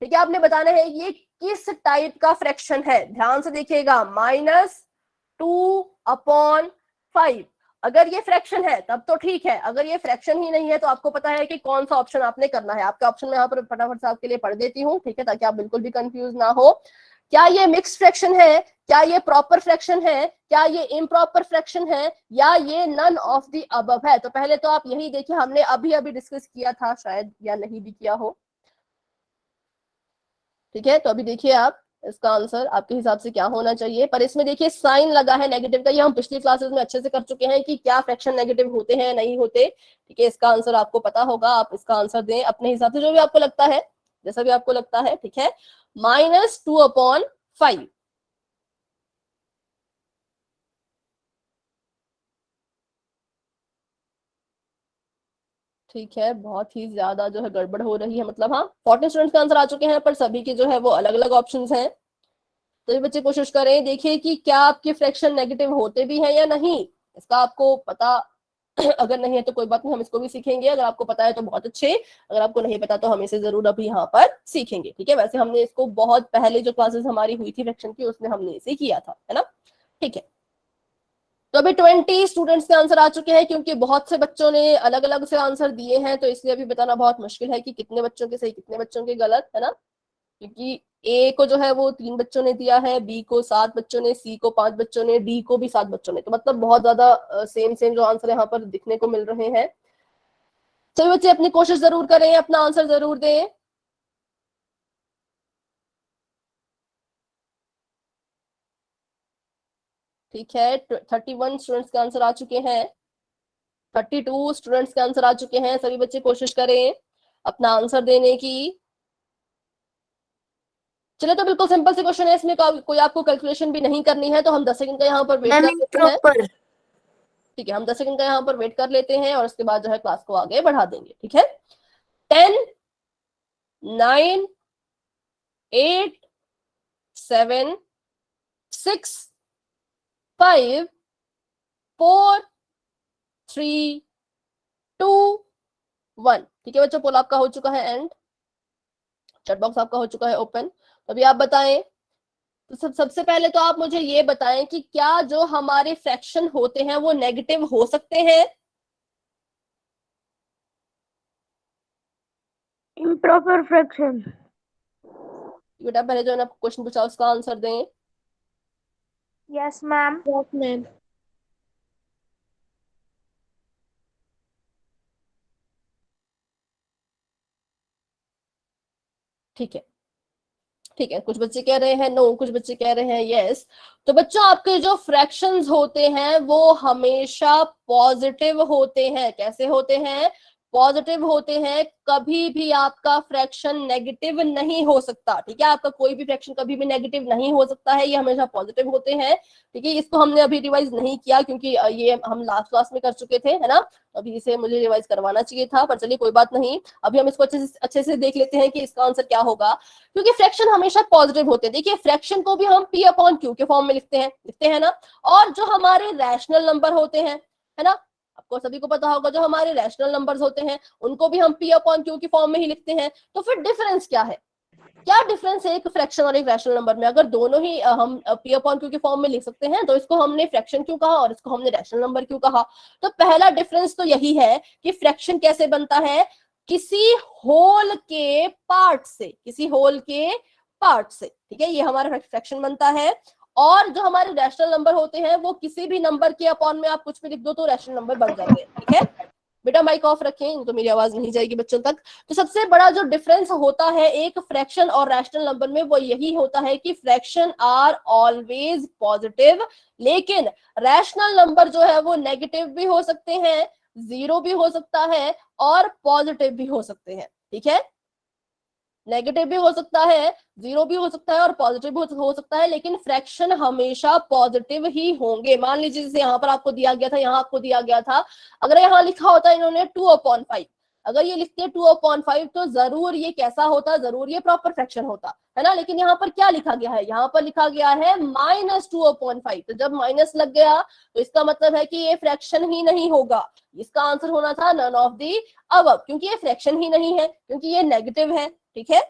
ठीक है, आपने बताना है ये किस टाइप का फ्रैक्शन है। ध्यान से देखिएगा, -2/5। अगर ये फ्रैक्शन है तब तो ठीक है, अगर ये फ्रैक्शन ही नहीं है तो आपको पता है कि कौन सा ऑप्शन आपने करना है। आपका ऑप्शन मैं यहाँ पर फटाफट से आपके लिए पढ़ देती हूँ, ठीक है, ताकि आप बिल्कुल भी कंफ्यूज ना हो। क्या ये मिक्स फ्रैक्शन है, क्या ये प्रॉपर फ्रैक्शन है, क्या ये इम्प्रॉपर फ्रैक्शन है, या ये नन ऑफ द अबव है। तो पहले तो आप यही देखिए, हमने अभी अभी डिस्कस किया था शायद, या नहीं भी किया हो। ठीक है, तो अभी देखिए आप इसका आंसर आपके हिसाब से क्या होना चाहिए। पर इसमें देखिए साइन लगा है नेगेटिव का, ये हम पिछली क्लासेस में अच्छे से कर चुके हैं कि क्या फ्रैक्शन नेगेटिव होते हैं नहीं होते। ठीक है, इसका आंसर आपको पता होगा, आप इसका आंसर दें अपने हिसाब से, जो भी आपको लगता है, जैसा भी आपको लगता है। ठीक है, -2/5। ठीक है, बहुत ही ज्यादा जो है गड़बड़ हो रही है, मतलब हाँ 40 स्टूडेंट्स का आंसर आ चुके हैं, पर सभी के जो है वो अलग अलग ऑप्शंस हैं। तो ये बच्चे कोशिश करें, देखिए कि क्या आपके फ्रैक्शन नेगेटिव होते भी हैं या नहीं, इसका आपको पता अगर नहीं है तो कोई बात नहीं, हम इसको भी सीखेंगे। अगर आपको पता है तो बहुत अच्छे, अगर आपको नहीं पता तो हम इसे जरूर अभी यहाँ पर सीखेंगे। ठीक है, वैसे हमने इसको बहुत पहले जो क्लासेस हमारी हुई थी फ्रैक्शन की, उसमें हमने इसे किया था, है ना। ठीक है, तो अभी 20 स्टूडेंट्स के आंसर आ चुके हैं, क्योंकि बहुत से बच्चों ने अलग अलग से आंसर दिए हैं, तो इसलिए अभी बताना बहुत मुश्किल है कि कितने बच्चों के सही कितने बच्चों के गलत, है ना। क्योंकि ए को जो है वो 3 बच्चों ने दिया है, बी को 7 बच्चों ने, सी को 5 बच्चों ने, डी को भी 7 बच्चों ने, तो मतलब बहुत ज्यादा सेम सेम जो आंसर यहाँ पर दिखने को मिल रहे हैं। सभी बच्चे अपनी कोशिश जरूर करें, अपना आंसर जरूर दें। ठीक है, 31 स्टूडेंट्स के आंसर आ चुके हैं, 32 स्टूडेंट्स के आंसर आ चुके हैं। सभी बच्चे कोशिश करें अपना आंसर देने की। चलिए, तो बिल्कुल सिंपल से क्वेश्चन है, इसमें कोई आपको कैलकुलेशन भी नहीं करनी है, तो हम 10 सेकंड का यहाँ पर वेट कर लेते हैं। प्रॉपर। ठीक है, हम 10 सेकंड का यहाँ पर वेट कर लेते हैं और उसके बाद जो है क्लास को आगे बढ़ा देंगे। ठीक है, 10, 9, 8, 7, 6, 5, 4, 3, 2, 1। ठीक है बच्चों, पोल आपका हो चुका है एंड, चैट बॉक्स आपका हो चुका है ओपन। तो अभी आप बताएं, तो सबसे पहले तो आप मुझे ये बताएं कि क्या जो हमारे फ्रैक्शन होते हैं वो नेगेटिव हो सकते हैं? Improper fraction. बेटा पहले जो है ना क्वेश्चन पूछा उसका आंसर दें। Yes, ma'am. Yes, ma'am. ठीक है, ठीक है, कुछ बच्चे कह रहे हैं नो, कुछ बच्चे कह रहे हैं यस। तो बच्चों आपके जो फ्रैक्शंस होते हैं वो हमेशा पॉजिटिव होते हैं। कैसे होते हैं? पॉजिटिव होते हैं। कभी भी आपका फ्रैक्शन नेगेटिव नहीं हो सकता। ठीक है, आपका कोई भी फ्रैक्शन कभी भी नेगेटिव नहीं हो सकता है, ये हमेशा पॉजिटिव होते हैं। ठीक है, इसको हमने अभी रिवाइज नहीं किया क्योंकि ये हम लास्ट क्लास में कर चुके थे, है ना। अभी इसे मुझे रिवाइज करवाना चाहिए था, पर चलिए कोई बात नहीं, अभी हम इसको अच्छे से देख लेते हैं कि इसका आंसर क्या होगा। क्योंकि फ्रैक्शन हमेशा पॉजिटिव होते हैं। देखिए फ्रैक्शन को भी हम पी अपॉन क्यू के फॉर्म में लिखते हैं ना। और जो हमारे रैशनल नंबर होते हैं, है ना, आपको सभी को पता होगा, जो हमारे रैशनल नंबर्स होते हैं उनको भी हम पी अपॉन क्यू की फॉर्म में ही लिखते हैं। तो फिर डिफरेंस क्या है? क्या डिफरेंस है एक फ्रैक्शन और एक रैशनल नंबर में? अगर दोनों ही हम पी अपॉन क्यू के फॉर्म में लिख सकते हैं तो इसको हमने फ्रैक्शन क्यों कहा और इसको हमने रैशनल नंबर क्यों कहा? तो पहला डिफरेंस तो यही है कि फ्रैक्शन कैसे बनता है, किसी होल के पार्ट से, किसी होल के पार्ट से, ठीक है, ये हमारा फ्रैक्शन बनता है। और जो हमारे रैशनल नंबर होते हैं वो किसी भी नंबर के अपॉन में आप कुछ भी लिख दो तो रैशनल नंबर बन जाते हैं, ठीक है। बेटा माइक ऑफ रखें, तो मेरी आवाज नहीं जाएगी बच्चों तक। तो सबसे बड़ा जो डिफरेंस होता है एक फ्रैक्शन और रैशनल नंबर में वो यही होता है कि फ्रैक्शन आर ऑलवेज पॉजिटिव, लेकिन रैशनल नंबर जो है वो नेगेटिव भी हो सकते हैं, जीरो भी हो सकता है और पॉजिटिव भी हो सकते हैं, ठीक है। नेगेटिव भी हो सकता है, जीरो भी हो सकता है और पॉजिटिव भी हो सकता है, लेकिन फ्रैक्शन हमेशा पॉजिटिव ही होंगे। मान लीजिए जैसे यहाँ पर आपको दिया गया था, यहाँ आपको दिया गया था, अगर यहाँ लिखा होता इन्होंने 2/5, अगर ये लिखते 2/5 तो जरूर ये कैसा होता, जरूर ये प्रॉपर फ्रैक्शन होता, है ना। लेकिन यहाँ पर क्या लिखा गया है, यहाँ पर लिखा गया है -2/5, तो जब माइनस लग गया तो इसका मतलब है कि ये फ्रैक्शन ही नहीं होगा। इसका आंसर होना था नन ऑफ दी अबव, क्योंकि ये फ्रैक्शन ही नहीं है, क्योंकि ये नेगेटिव है, ठीक है।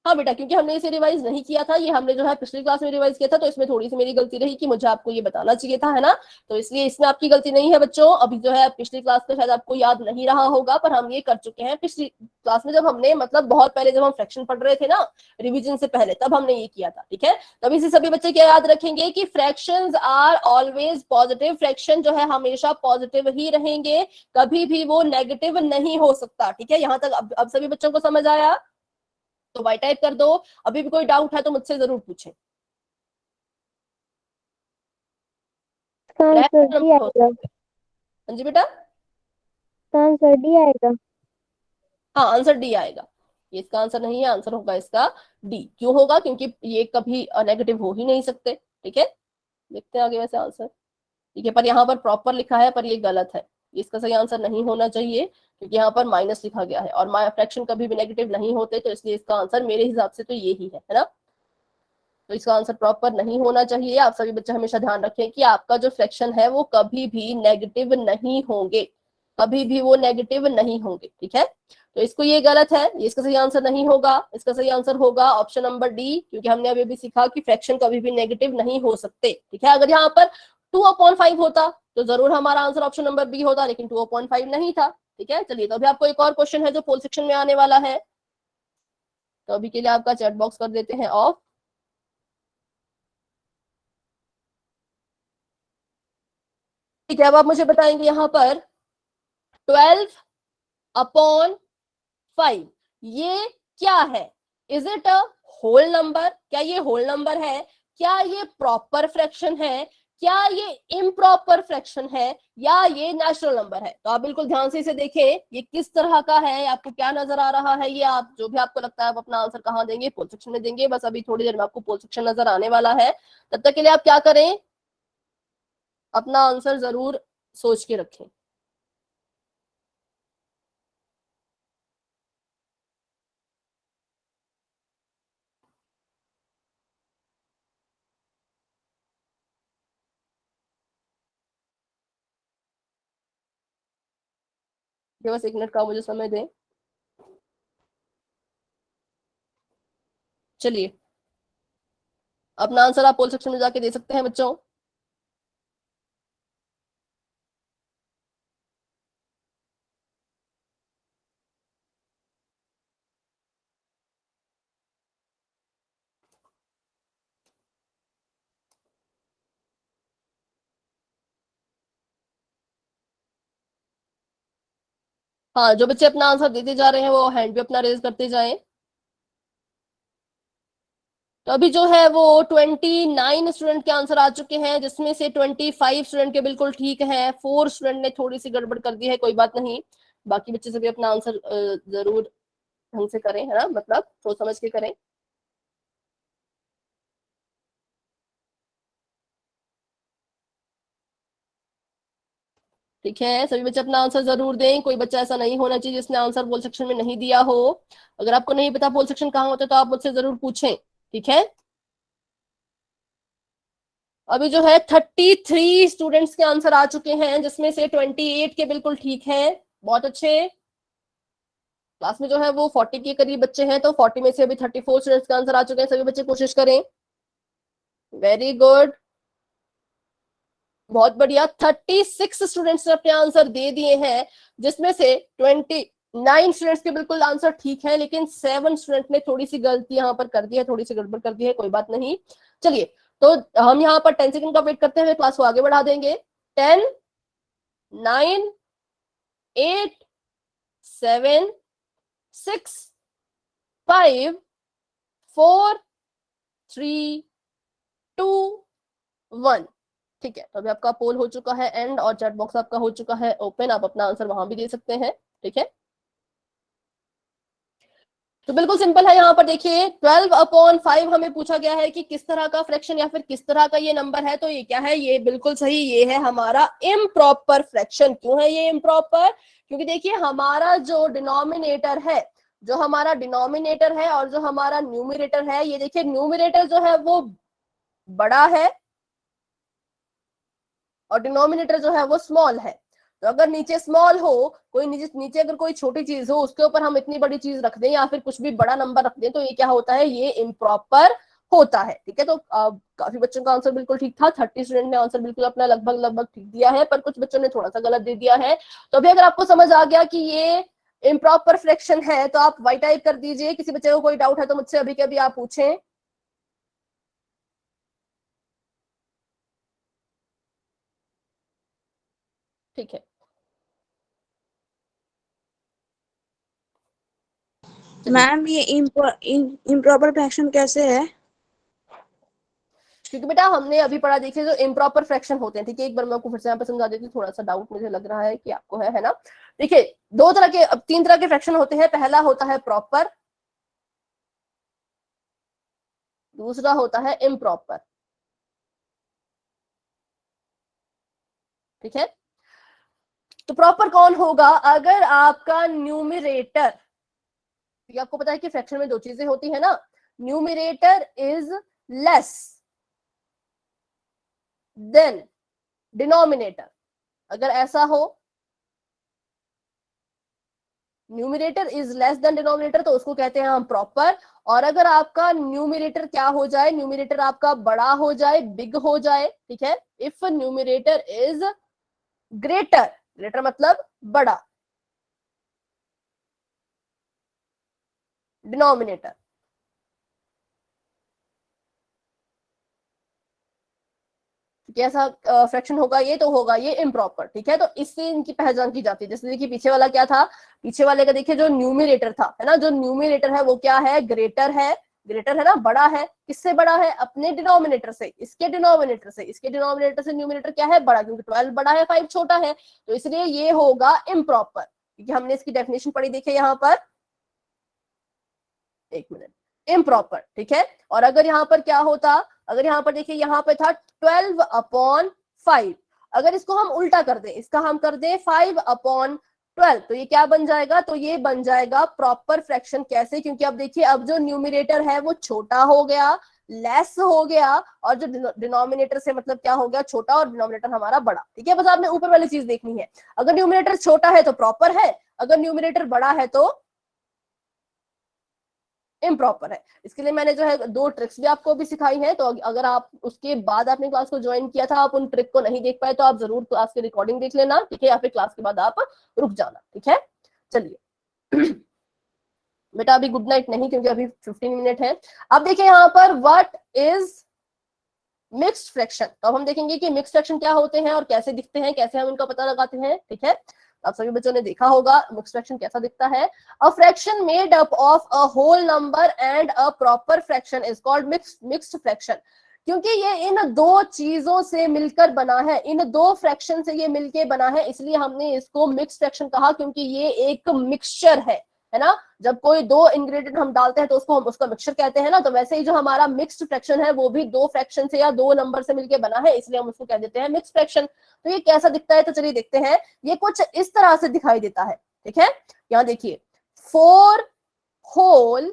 हाँ बेटा, क्योंकि हमने इसे रिवाइज नहीं किया था, ये हमने जो है पिछली क्लास में रिवाइज किया था, तो इसमें थोड़ी सी मेरी गलती रही कि मुझे आपको ये बताना चाहिए था, है ना। तो इसलिए इसमें आपकी गलती नहीं है बच्चों। अभी जो है पिछली क्लास में शायद आपको याद नहीं रहा होगा, पर हम ये कर चुके हैं पिछली क्लास में, जब हमने मतलब बहुत पहले जब हम फ्रैक्शन पढ़ रहे थे ना रिविजन से पहले, तब हमने ये किया था, ठीक है। तभी से सभी बच्चे क्या याद रखेंगे कि fractions are always positive, fraction जो है हमेशा पॉजिटिव ही रहेंगे, कभी भी वो नेगेटिव नहीं हो सकता, ठीक है। यहाँ तक अब सभी बच्चों को समझ आया? तो वाई टाइप कर दो। अभी भी कोई डाउट है तो मुझसे जरूर पूछें। आंसर डी आएगा। हाँ जी बेटा, आंसर डी आएगा। हाँ आंसर डी आएगा। ये इसका आंसर नहीं है, आंसर होगा इसका डी। क्यों होगा? क्योंकि ये कभी नेगेटिव हो ही नहीं सकते, ठीक है। देखते हैं आगे वैसे आंसर, ठीक है, पर यहाँ पर प्रॉपर लिखा है पर ये गलत है, इसका सही आंसर नहीं होना चाहिए, क्योंकि यहाँ पर माइनस लिखा गया है और फ्रैक्शन कभी भी नेगेटिव नहीं होते, तो इसलिए इसका आंसर मेरे हिसाब से तो ये ही है ना। तो इसका आंसर प्रॉपर नहीं होना चाहिए। आप सभी बच्चे हमेशा ध्यान रखें कि आपका जो फ्रैक्शन है वो कभी भी नेगेटिव नहीं होंगे, कभी भी वो नेगेटिव नहीं होंगे, ठीक है। तो इसको ये गलत है, ये इसका सही आंसर नहीं होगा। इसका सही आंसर होगा ऑप्शन नंबर डी, क्योंकि हमने अभी भी सीखा कि फ्रैक्शन कभी भी नेगेटिव नहीं हो सकते, ठीक है। अगर यहाँ पर 2/5 होता तो जरूर हमारा आंसर ऑप्शन नंबर बी होता, लेकिन 2/5 नहीं था, ठीक है। चलिए, तो अभी आपको एक और क्वेश्चन है जो पोल सेक्शन में आने वाला है, तो अभी के लिए आपका चैट बॉक्स कर देते हैं ऑफ। ठीक है, अब आप मुझे बताएंगे यहाँ पर 12/5 ये क्या है? Is it a whole number? क्या ये होल नंबर है? क्या ये प्रॉपर फ्रैक्शन है? क्या ये इम्प्रॉपर फ्रैक्शन है? या ये नेचुरल नंबर है? तो आप बिल्कुल ध्यान से इसे देखें, ये किस तरह का है, आपको क्या नजर आ रहा है, ये आप जो भी आपको लगता है आप अपना आंसर कहाँ देंगे, पोल सेक्शन में देंगे। बस अभी थोड़ी देर में आपको पोल सेक्शन नजर आने वाला है, तब तक के लिए आप क्या करें, अपना आंसर जरूर सोच के रखें। बस 1 मिनट का मुझे समय दें। चलिए, अपना आंसर आप पोल सेक्शन में जाके दे सकते हैं बच्चों। हाँ, जो बच्चे अपना आंसर देते जा रहे हैं वो हैंड भी अपना रेज करते जाएं। तो अभी जो है वो 29 स्टूडेंट के आंसर आ चुके हैं, जिसमें से 25 स्टूडेंट के बिल्कुल ठीक हैं, 4 स्टूडेंट ने थोड़ी सी गड़बड़ कर दी है, कोई बात नहीं। बाकी बच्चे सभी अपना आंसर जरूर ढंग से करें, है ना, मतलब सोच समझ के करें। ठीक है, सभी बच्चे अपना आंसर जरूर दें। कोई बच्चा ऐसा नहीं होना चाहिए जिसने आंसर पोल सेक्शन में नहीं दिया हो। अगर आपको नहीं पता पोल सेक्शन कहाँ होता है तो आप मुझसे जरूर पूछें, ठीक है। अभी जो है 33 स्टूडेंट्स के आंसर आ चुके हैं, जिसमें से 28 के बिल्कुल ठीक हैं, बहुत अच्छे। क्लास में जो है वो 40 के करीब बच्चे हैं, तो 40 में से अभी 34 स्टूडेंट्स का आंसर आ चुके हैं। सभी बच्चे कोशिश करें। वेरी गुड, बहुत बढ़िया। 36 स्टूडेंट्स ने अपने आंसर दे दिए हैं, जिसमें से 29 स्टूडेंट्स के बिल्कुल आंसर ठीक है, लेकिन 7 स्टूडेंट ने थोड़ी सी गलती यहाँ पर कर दी है, थोड़ी सी गड़बड़ कर दी है। कोई बात नहीं, चलिए तो हम यहाँ पर 10 सेकंड का वेट करते हुए क्लास को आगे बढ़ा देंगे। 10, 9, 8, 7, 6, 5, 4, 3, 2, 1। ठीक है, तो अभी आपका पोल हो चुका है एंड, और चैट बॉक्स आपका हो चुका है ओपन। आप अपना आंसर वहां भी दे सकते हैं। ठीक है, तो बिल्कुल सिंपल है। यहाँ पर देखिए 12/5 हमें पूछा गया है कि किस तरह का फ्रैक्शन या फिर किस तरह का ये नंबर है। तो ये क्या है? ये बिल्कुल सही, ये है हमारा इम्प्रॉपर फ्रैक्शन। क्यों है ये इम्प्रॉपर? क्योंकि देखिए हमारा जो डिनोमिनेटर है, जो हमारा डिनोमिनेटर है और जो हमारा न्यूमरेटर है, ये देखिए न्यूमरेटर जो है वो बड़ा है और डिनोमिनेटर जो है वो स्मॉल है। तो अगर नीचे स्मॉल हो, कोई नीचे अगर कोई छोटी चीज हो, उसके ऊपर हम इतनी बड़ी चीज रख दें या फिर कुछ भी बड़ा नंबर रख दें, तो ये क्या होता है? ये इम्प्रॉपर होता है। ठीक है, तो काफी बच्चों का आंसर बिल्कुल ठीक था। 30 स्टूडेंट ने आंसर बिल्कुल अपना लगभग लगभग ठीक दिया है, पर कुछ बच्चों ने थोड़ा सा गलत दे दिया है। तो अभी अगर आपको समझ आ गया कि ये इम्प्रॉपर फ्रैक्शन है, तो आप वाई टाइप कर दीजिए। किसी बच्चे को कोई डाउट है तो मुझसे अभी के अभी आप पूछें। ठीक है, मैम ये इम्प्रॉपर फ्रैक्शन कैसे है? क्योंकि बेटा हमने अभी पढ़ा, देखिए जो इम्प्रॉपर फ्रैक्शन होते हैं, ठीक है, एक बार मैं आपको फिर से यहाँ पे समझा देती हूँ, थोड़ा सा डाउट मुझे लग रहा है कि आपको है ना। देखिए दो तरह के, अब 3 तरह के फ्रैक्शन होते हैं। पहला होता है प्रॉपर, दूसरा होता है इम्प्रॉपर। ठीक है, तो प्रॉपर कौन होगा? अगर आपका न्यूमरेटर, आपको पता है कि फ्रैक्शन में 2 चीजें होती है ना, numerator is less than denominator. अगर ऐसा हो, numerator is less than denominator, तो उसको कहते हैं हम प्रॉपर। और अगर आपका न्यूमरेटर क्या हो जाए? न्यूमरेटर आपका बड़ा हो जाए, बिग हो जाए। ठीक है, if numerator is greater, greater मतलब बड़ा, डिनोमिनेटर, कैसा फ्रैक्शन होगा ये? तो होगा ये इम्प्रॉपर। ठीक है, तो इससे इनकी पहचान की जाती है। जैसे देखिए पीछे वाला क्या था? पीछे वाले का देखिए जो न्यूमरेटर था, है ना, जो न्यूमरेटर है वो क्या है? ग्रेटर है। ग्रेटर है ना, बड़ा है। किससे बड़ा है? अपने डिनोमिनेटर से, इसके डिनोमिनेटर से। इसके डिनोमिनेटर से न्यूमरेटर क्या है? बड़ा, क्योंकि 12 बड़ा है, 5 छोटा है, तो इसलिए ये होगा इम्प्रॉपर। क्योंकि हमने इसकी डेफिनेशन पढ़ी, देखिए यहाँ पर, एक मिनट, इम्प्रॉपर। ठीक है, और अगर यहाँ पर क्या होता? अगर यहाँ पर देखिए, यहाँ पे था 12/5, अगर इसको हम उल्टा कर दें, इसका हम कर दें 5/12, तो ये क्या बन जाएगा? तो ये बन जाएगा प्रॉपर फ्रैक्शन। कैसे? क्योंकि अब देखिए, अब जो न्यूमरेटर है वो छोटा हो गया, लेस हो गया, और जो डिनोमिनेटर से मतलब क्या हो गया? छोटा, और डिनोमिनेटर हमारा बड़ा। ठीक है, बस आपने ऊपर वाली चीज देखनी है। अगर न्यूमरेटर छोटा है तो प्रॉपर है, अगर न्यूमरेटर बड़ा है तो इम्प्रॉपर है। इसके लिए मैंने जो है 2 ट्रिक्स भी आपको भी सिखाई हैं, तो अगर आप उसके बाद आपने क्लास को ज्वाइन किया था, आप उन ट्रिक को नहीं देख पाए, तो आप जरूर क्लास की रिकॉर्डिंग देख लेना। ठीक है, या फिर क्लास के बाद आप रुक जाना। ठीक है, चलिए बेटा अभी गुड नाइट नहीं, क्योंकि अभी 15 मिनट है। अब देखिए यहाँ पर व्हाट इज मिक्स्ड फ्रैक्शन। तो अब हम देखेंगे कि मिक्स्ड फ्रैक्शन क्या होते हैं और कैसे दिखते हैं, कैसे हम इनका पता लगाते हैं। ठीक है, आप सभी बच्चों ने देखा होगा मिक्स्ड फ्रैक्शन कैसा दिखता है। A fraction made up of a whole number and a proper fraction is called mixed fraction. क्योंकि ये इन 2 चीजों से मिलकर बना है, इन 2 फ्रैक्शन से ये मिलके बना है, इसलिए हमने इसको मिक्स्ड फ्रैक्शन कहा, क्योंकि ये एक मिक्सचर है ना। जब कोई 2 इंग्रेडिएंट हम डालते हैं तो उसको हम उसका मिक्सचर कहते हैं ना। तो वैसे ही जो हमारा मिक्स्ड फ्रैक्शन है वो भी 2 फ्रैक्शन से या 2 नंबर से मिलकर बना है, इसलिए हम उसको कह देते हैं मिक्स्ड फ्रैक्शन। तो ये कैसा दिखता है? तो चलिए देखते हैं। ये कुछ इस तरह से दिखाई देता है। ठीक है, यहाँ देखिए 4 होल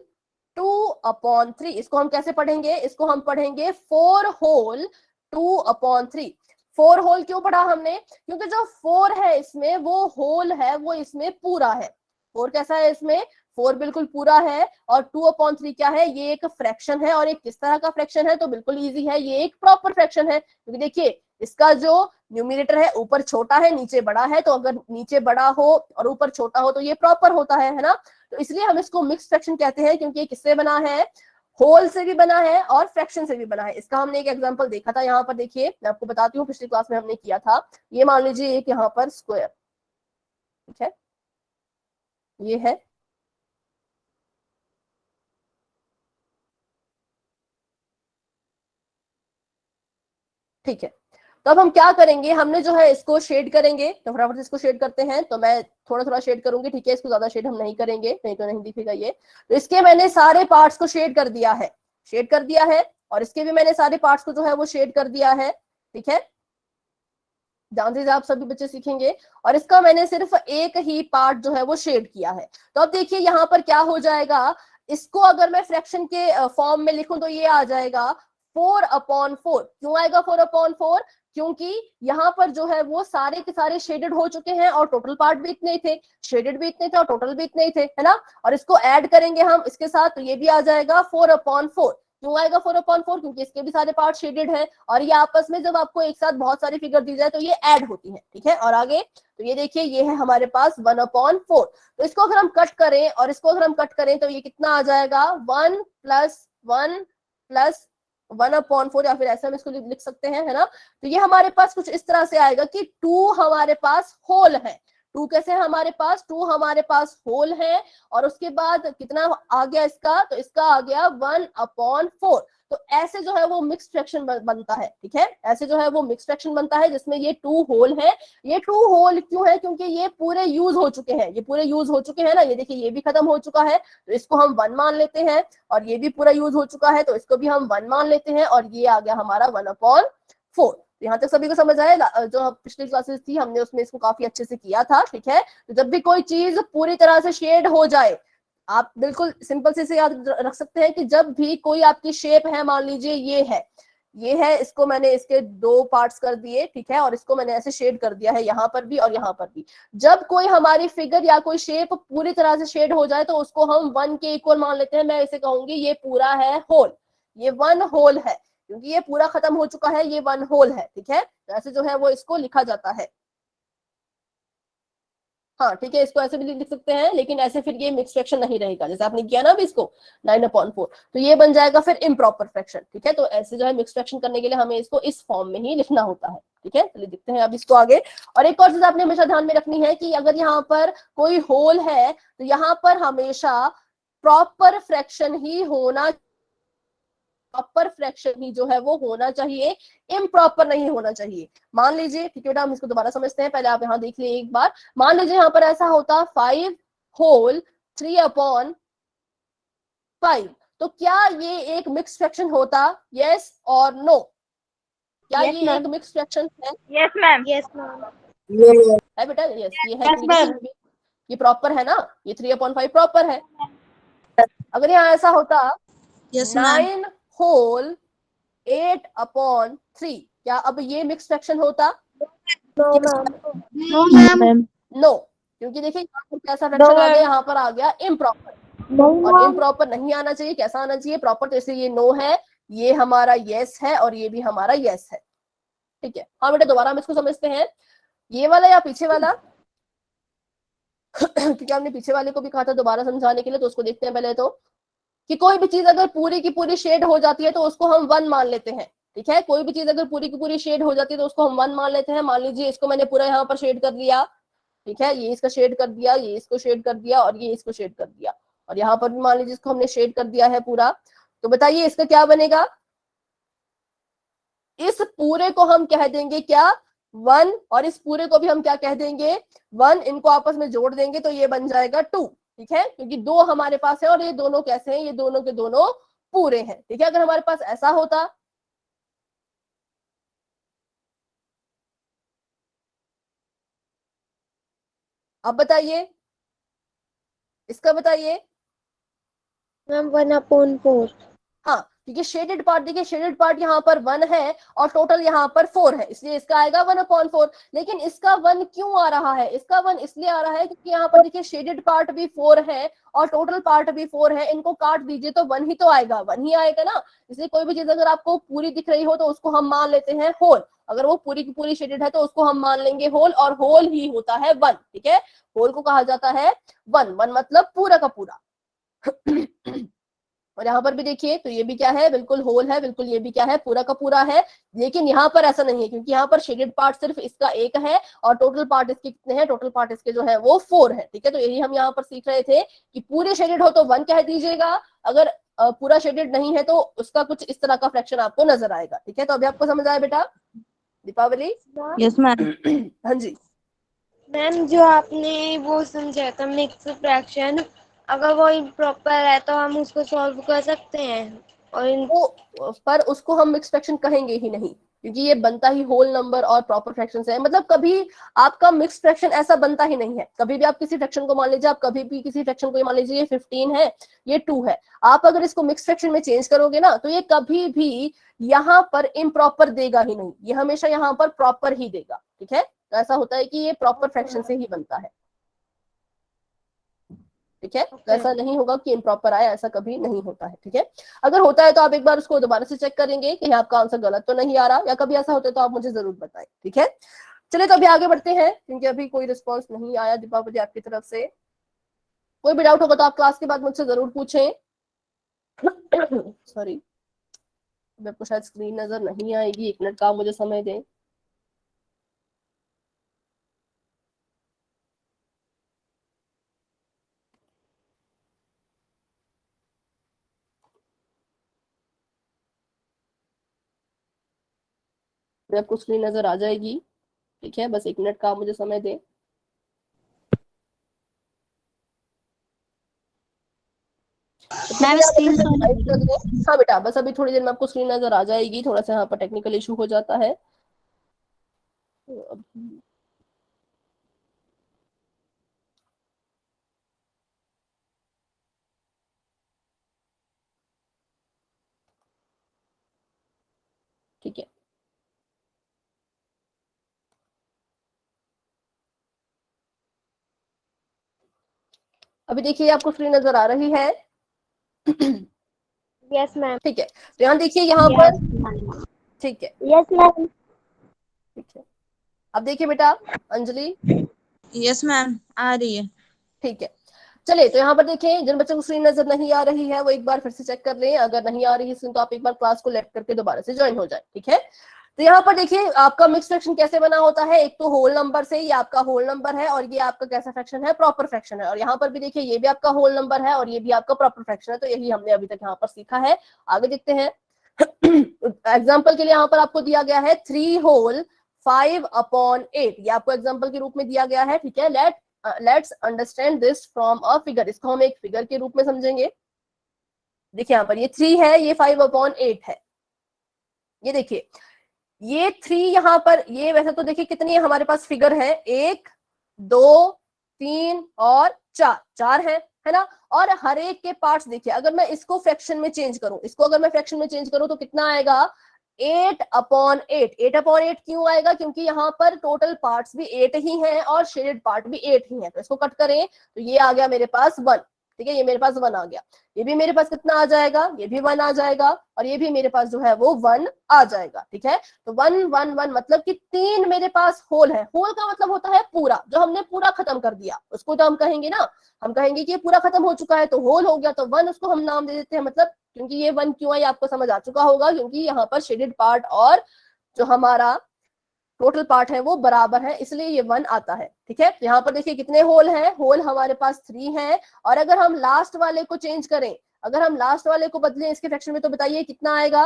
2/3, इसको हम कैसे पढ़ेंगे? इसको हम पढ़ेंगे 4 होल 2/3। 4 होल क्यों पढ़ा हमने? क्योंकि जो 4 है इसमें वो होल है, वो इसमें पूरा है। 4 कैसा है इसमें, 4 बिल्कुल पूरा है, और 2/3 क्या है, ये एक फ्रैक्शन है, और एक किस तरह का फ्रैक्शन है, तो बिल्कुल इजी है, ये एक प्रॉपर फ्रैक्शन है, क्योंकि देखिए इसका जो न्यूमिनेटर है ऊपर छोटा है नीचे बड़ा है, तो अगर नीचे बड़ा हो और ऊपर छोटा हो तो ये प्रॉपर होता है ना। तो इसलिए हम इसको मिक्स फ्रैक्शन कहते हैं, क्योंकि ये किससे बना है, होल से भी बना है और फ्रैक्शन से भी बना है। इसका हमने एक एग्जांपल देखा था, यहाँ पर देखिए मैं आपको बताती हूँ, पिछली क्लास में हमने किया था। ये मान लीजिए एक यहाँ पर स्क्वायर, ठीक है, ये है, ठीक है। तो अब हम क्या करेंगे, हमने जो है इसको शेड करेंगे, तो फटाफट इसको शेड करते हैं। तो मैं थोड़ा थोड़ा शेड करूंगी, ठीक है, इसको ज्यादा शेड हम नहीं करेंगे, नहीं तो नहीं दिखेगा ये। तो इसके मैंने सारे पार्ट्स को शेड कर दिया है, शेड कर दिया है, और इसके भी मैंने सारे पार्ट्स को जो है वो शेड कर दिया है, ठीक है, ध्यान से आप सभी बच्चे सीखेंगे। और इसका मैंने सिर्फ एक ही पार्ट जो है वो शेड किया है। तो अब देखिए यहाँ पर क्या हो जाएगा, इसको अगर मैं फ्रैक्शन के फॉर्म में लिखूं तो ये आ जाएगा 4/4। क्यों आएगा 4/4, क्योंकि यहाँ पर जो है वो सारे के सारे शेडेड हो चुके हैं, और टोटल पार्ट भी इतने ही थे, शेडेड भी इतने थे और टोटल भी इतने ही थे, है ना। और इसको ऐड करेंगे हम इसके साथ, तो ये भी आ जाएगा 4/4। क्यों आएगा 4/4, क्योंकि इसके भी सारे पार्ट शेडेड है, और ये आपस में जब आपको एक साथ बहुत सारी फिगर दी जाए तो ये ऐड होती है, ठीक है। और आगे तो ये देखिए ये है हमारे पास 1/4। तो इसको अगर हम कट करें, और इसको अगर हम कट करें तो ये कितना आ जाएगा, 1 + 1 + 1/4, या फिर ऐसे हम इसको लिख सकते हैं, है ना। तो ये हमारे पास कुछ इस तरह से आएगा कि 2 हमारे पास होल है। 2 कैसे है हमारे पास, 2 हमारे पास होल है, और उसके बाद कितना आ गया इसका, तो इसका आ गया 1/4। तो ऐसे जो है वो मिक्स फ्रैक्शन बनता है, ठीक है, ऐसे जो है वो मिक्स फ्रैक्शन बनता है जिसमें ये 2 होल है। ये 2 होल क्यों है, क्योंकि ये पूरे यूज हो चुके हैं, ये पूरे यूज हो चुके हैं ना। ये देखिए ये भी खत्म हो चुका है, तो इसको हम 1 मान लेते हैं, और ये भी पूरा यूज हो चुका है, तो इसको भी हम 1 मान लेते हैं, और ये आ गया हमारा 1/4। यहाँ तक सभी को समझ आया, जो पिछली क्लासेस थी हमने उसमें इसको काफी अच्छे से किया था, ठीक है। तो जब भी कोई चीज पूरी तरह से शेड हो जाए, आप बिल्कुल सिंपल से याद रख सकते हैं कि जब भी कोई आपकी शेप है, मान लीजिए ये है, इसको मैंने इसके 2 पार्ट्स कर दिए, ठीक है, और इसको मैंने ऐसे शेड कर दिया है यहाँ पर भी और यहाँ पर भी। जब कोई हमारी फिगर या कोई शेप पूरी तरह से शेड हो जाए तो उसको हम 1 के इक्वल मान लेते हैं। मैं इसे कहूंगी ये पूरा है होल, ये 1 होल है, क्योंकि ये पूरा खत्म हो चुका है, ये 1 होल है, ठीक है। तो ऐसे जो है वो इसको लिखा जाता है। हाँ ठीक है, इसको ऐसे भी लिख सकते हैं, लेकिन ऐसे फिर ये मिक्स फ्रैक्शन नहीं रहेगा, जैसे आपने किया ना अभी इसको 9/4, तो ये बन जाएगा फिर इम्प्रॉपर फ्रैक्शन, ठीक है। तो ऐसे जो है मिक्स फ्रैक्शन करने के लिए हमें इसको इस फॉर्म में ही लिखना होता है, ठीक है। चलिए देखते हैं अब इसको आगे। और एक और चीज आपने हमेशा ध्यान में रखनी है कि अगर यहाँ पर कोई होल है तो यहाँ पर हमेशा प्रॉपर फ्रैक्शन ही होना, प्रॉपर फ्रैक्शन ही जो है वो होना चाहिए, इम्प्रॉपर नहीं होना चाहिए। मान लीजिए, ठीक है बेटा, हम इसको दोबारा समझते हैं, पहले आप यहाँ देख लीजिए एक बार। मान लीजिए यहाँ पर ऐसा होता 5 होल 3/5, तो क्या ये एक मिक्स फ्रैक्शन होता, यस और नो? क्या Yes, ये ma'am. एक मिक्स फ्रैक्शन है? Yes, ma'am. Yes, ma'am. है बेटा, यस ये है, Yes, क्योंकि ma'am. देखिए ये प्रॉपर है ना, ये 3/5 प्रॉपर है। अगर यहाँ ऐसा होता यस मैम। 9 होल 8/3, क्या अब ये मिक्स फ्रैक्शन होता? No, ma'am. No ma'am. No, क्योंकि देखिए यहाँ पर कैसा फ्रैक्शन आ गया, यहाँ पर आ गया इम्प्रॉपर, No, और ma'am. इम्प्रॉपर नहीं आना चाहिए, कैसा आना चाहिए, प्रॉपर। तो इसलिए ये नो है, ये हमारा यस है, और ये भी हमारा यस है, ठीक है। हाँ बेटा, दोबारा हम इसको समझते हैं, ये वाला या पीछे वाला क्योंकि हमने पीछे वाले को भी कहा था दोबारा समझाने के लिए, तो उसको देखते हैं पहले। तो कि कोई भी चीज अगर पूरी की पूरी शेड हो जाती है तो उसको हम 1 मान लेते हैं, ठीक है। कोई भी चीज अगर पूरी की पूरी शेड हो जाती है तो उसको हम 1 मान लेते हैं। मान लीजिए इसको मैंने पूरा यहाँ पर शेड कर लिया, ठीक है, ये इसका शेड कर दिया, ये इसको शेड कर दिया, और ये इसको शेड कर दिया, और यहाँ पर भी मान लीजिए इसको हमने शेड कर दिया है पूरा। तो बताइए इसका क्या बनेगा, इस पूरे को हम कह देंगे क्या, 1, और इस पूरे को भी हम क्या कह देंगे, 1। इनको आपस में जोड़ देंगे तो ये बन जाएगा 2, ठीक है, क्योंकि 2 हमारे पास है, और ये दोनों कैसे हैं, ये दोनों के दोनों पूरे हैं, ठीक है। अगर हमारे पास ऐसा होता, अब बताइए इसका बताइए। Ma'am, 1/4. हाँ, क्योंकि शेडेड पार्ट देखिए, शेडेड पार्ट यहाँ पर 1 है और टोटल यहाँ पर 4 है, इसलिए इसका आएगा 1/4। लेकिन इसका 1 क्यों आ रहा है? इसका 1 इसलिए आ रहा है क्योंकि यहाँ पर देखिए शेडेड पार्ट भी 4 है और टोटल पार्ट भी 4 है, इनको काट दीजिए तो 1 ही तो आएगा, 1 ही आएगा ना। इसलिए कोई भी चीज अगर आपको पूरी दिख रही हो तो उसको हम मान लेते हैं होल, अगर वो पूरी की पूरी शेडेड है तो उसको हम मान लेंगे होल, और होल ही होता है 1, ठीक है। होल को कहा जाता है 1, 1 मतलब पूरा का पूरा। और यहाँ पर भी देखिए तो ये भी क्या है, बिल्कुल होल है, बिल्कुल ये भी क्या है, पूरा का पूरा है। लेकिन यहाँ पर ऐसा नहीं है, क्योंकि यहाँ पर शेडेड पार्ट सिर्फ इसका 1 है और टोटल पार्ट इसके कितने हैं, टोटल पार्ट इसके जो है वो 4 है, ठीक है। तो यही हम यहाँ पर सीख रहे थे कि पूरे शेडेड हो तो 1 कह दीजिएगा, अगर पूरा शेडेड नहीं है तो उसका कुछ इस तरह का फ्रैक्शन आपको नजर आएगा, ठीक है। तो अभी आपको समझ आया बेटा दीपावली? Yes ma'am. हाँ जी मैम जो आपने वो समझाया था मिक्स फ्रैक्शन, अगर वो इम्प्रॉपर है तो हम उसको सॉल्व कर सकते हैं, और वो पर उसको हम मिक्स फ्रैक्शन कहेंगे ही नहीं, क्योंकि ये बनता ही होल नंबर और प्रॉपर फ्रैक्शन से है। मतलब कभी आपका मिक्स फ्रैक्शन ऐसा बनता ही नहीं है। कभी भी आप किसी फ्रैक्शन को मान लीजिए, आप कभी भी किसी फ्रैक्शन को मान लीजिए ये 15 है, ये 2 है, आप अगर इसको मिक्स फ्रैक्शन में चेंज करोगे ना तो ये कभी भी यहाँ पर इम्प्रॉपर देगा ही नहीं, ये हमेशा यहाँ पर प्रॉपर ही देगा, ठीक है। तो ऐसा होता है कि ये प्रॉपर फ्रैक्शन से ही बनता है, ठीक है। तो ऐसा नहीं होगा कि इम्प्रॉपर आया, ऐसा कभी नहीं होता है, ठीक है। अगर होता है तो आप एक बार उसको दोबारा से चेक करेंगे कि आपका आंसर गलत तो नहीं आ रहा, या कभी ऐसा होता है तो आप मुझे जरूर बताएं, ठीक है। चलिए तो अभी आगे बढ़ते हैं, क्योंकि अभी कोई रिस्पॉन्स नहीं आया दीपावली आपकी तरफ से। कोई भी डाउट होगा तो आप क्लास के बाद मुझसे जरूर पूछें। सॉरी, आपको शायद स्क्रीन नजर नहीं आएगी, 1 मिनट का आप मुझे समय दें। आपको स्क्रीन नजर आ जाएगी, ठीक है। बस 1 मिनट का आप मुझे समय दें। हाँ बेटा, बस अभी थोड़ी देर में आपको स्क्रीन नजर आ जाएगी, थोड़ा सा यहाँ पर टेक्निकल इशू हो जाता है। ठीक है, अभी देखिए आपको स्क्रीन नजर आ रही है? Yes ma'am. ठीक है, तो यहाँ देखिए यहाँ पर, ठीक है यस मैम। ठीक है। अब देखिए बेटा अंजलि, यस मैम, आ रही है। ठीक है। चलिए तो यहाँ पर देखें, जिन बच्चों को स्क्रीन नजर नहीं आ रही है वो एक बार फिर से चेक कर लें, अगर नहीं आ रही है स्क्रीन तो आप एक बार क्लास को लेफ्ट करके दोबारा से ज्वाइन हो जाए, ठीक है। तो यहाँ पर देखिए आपका मिक्स फ्रैक्शन कैसे बना होता है, एक तो होल नंबर से, ये आपका होल नंबर है और ये आपका कैसा फ्रैक्शन है, प्रॉपर फ्रैक्शन है। और यहाँ पर भी देखिए ये भी आपका होल नंबर है और ये भी आपका प्रॉपर फ्रैक्शन है। तो यही हमने अभी तक यहाँ पर सीखा है। आगे देखते हैं। एग्जाम्पल के लिए यहाँ पर आपको दिया गया है 3 होल 5/8, ये आपको एग्जाम्पल के रूप में दिया गया है, ठीक है। Let's understand this from a figure, इसको हम एक फिगर के रूप में समझेंगे। देखिए यहाँ पर ये 3 है, ये 5/8 है। ये देखिए ये 3 यहाँ पर, ये वैसे तो देखिए कितनी हमारे पास फिगर है, 1 2 3 और 4 है ना। और हर एक के पार्ट्स देखिए, अगर मैं इसको फ्रैक्शन में चेंज करूं, इसको अगर मैं फ्रैक्शन में चेंज करूं तो कितना आएगा, 8/8। 8/8 क्यों आएगा, क्योंकि यहाँ पर टोटल पार्ट्स भी 8 ही हैं और शेडेड पार्ट भी 8 ही है। तो इसको कट करें तो ये आ गया मेरे पास 1, ठीक है। ये मेरे पास 1 आ गया, ये भी मेरे पास कितना आ जाएगा, ये भी 1 आ जाएगा, और ये भी मेरे पास जो है वो 1 आ जाएगा, ठीक है। तो 1 1 1 मतलब कि 3 मेरे पास होल है। होल का मतलब होता है पूरा, जो हमने पूरा खत्म कर दिया उसको तो हम कहेंगे ना, हम कहेंगे कि ये पूरा खत्म हो चुका है तो होल हो गया। तो 1 उसको हम नाम दे देते हैं, मतलब क्योंकि ये 1 क्यों है आपको समझ आ चुका होगा, क्योंकि यहाँ पर शेडेड पार्ट और जो हमारा टोटल पार्ट है वो बराबर है, इसलिए ये 1 आता है, ठीक है। तो यहाँ पर देखिए कितने होल हैं, होल हमारे पास 3 हैं। और अगर हम लास्ट वाले को चेंज करें, अगर हम लास्ट वाले को बदलें इसके फ्रैक्शन में, तो बताइए कितना आएगा?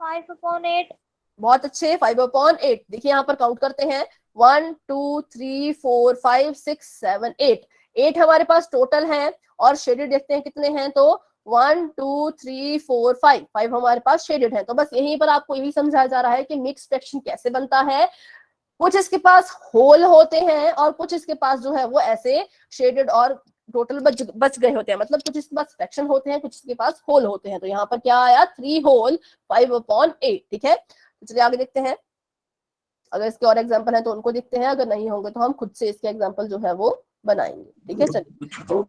5/8। बहुत अच्छे, 5/8। देखिए यहाँ पर काउंट करते हैं, 1 2 3 4 5 6 7 8, 8 हमारे पास टोटल हैं। और शेडेड देखते हैं कितने हैं, तो 1 2 3 4 5, 5 हमारे पास शेडेड है। तो बस यहीं पर आपको यही समझाया जा रहा है कि मिक्स फ्रैक्शन कैसे बनता है। कुछ इसके पास होल होते हैं और कुछ इसके पास जो है वो ऐसे शेडेड और टोटल बच गए होते हैं, मतलब कुछ इसके पास फ्रैक्शन होते हैं, कुछ इसके पास होल होते हैं। तो यहाँ पर क्या आया 3 होल 5/8। ठीक है, तो चलिए आगे देखते हैं। अगर इसके और एग्जाम्पल है तो उनको देखते हैं, अगर नहीं होंगे तो हम खुद से इसके एग्जाम्पल जो है वो बनाएंगे। ठीक है, चलिए।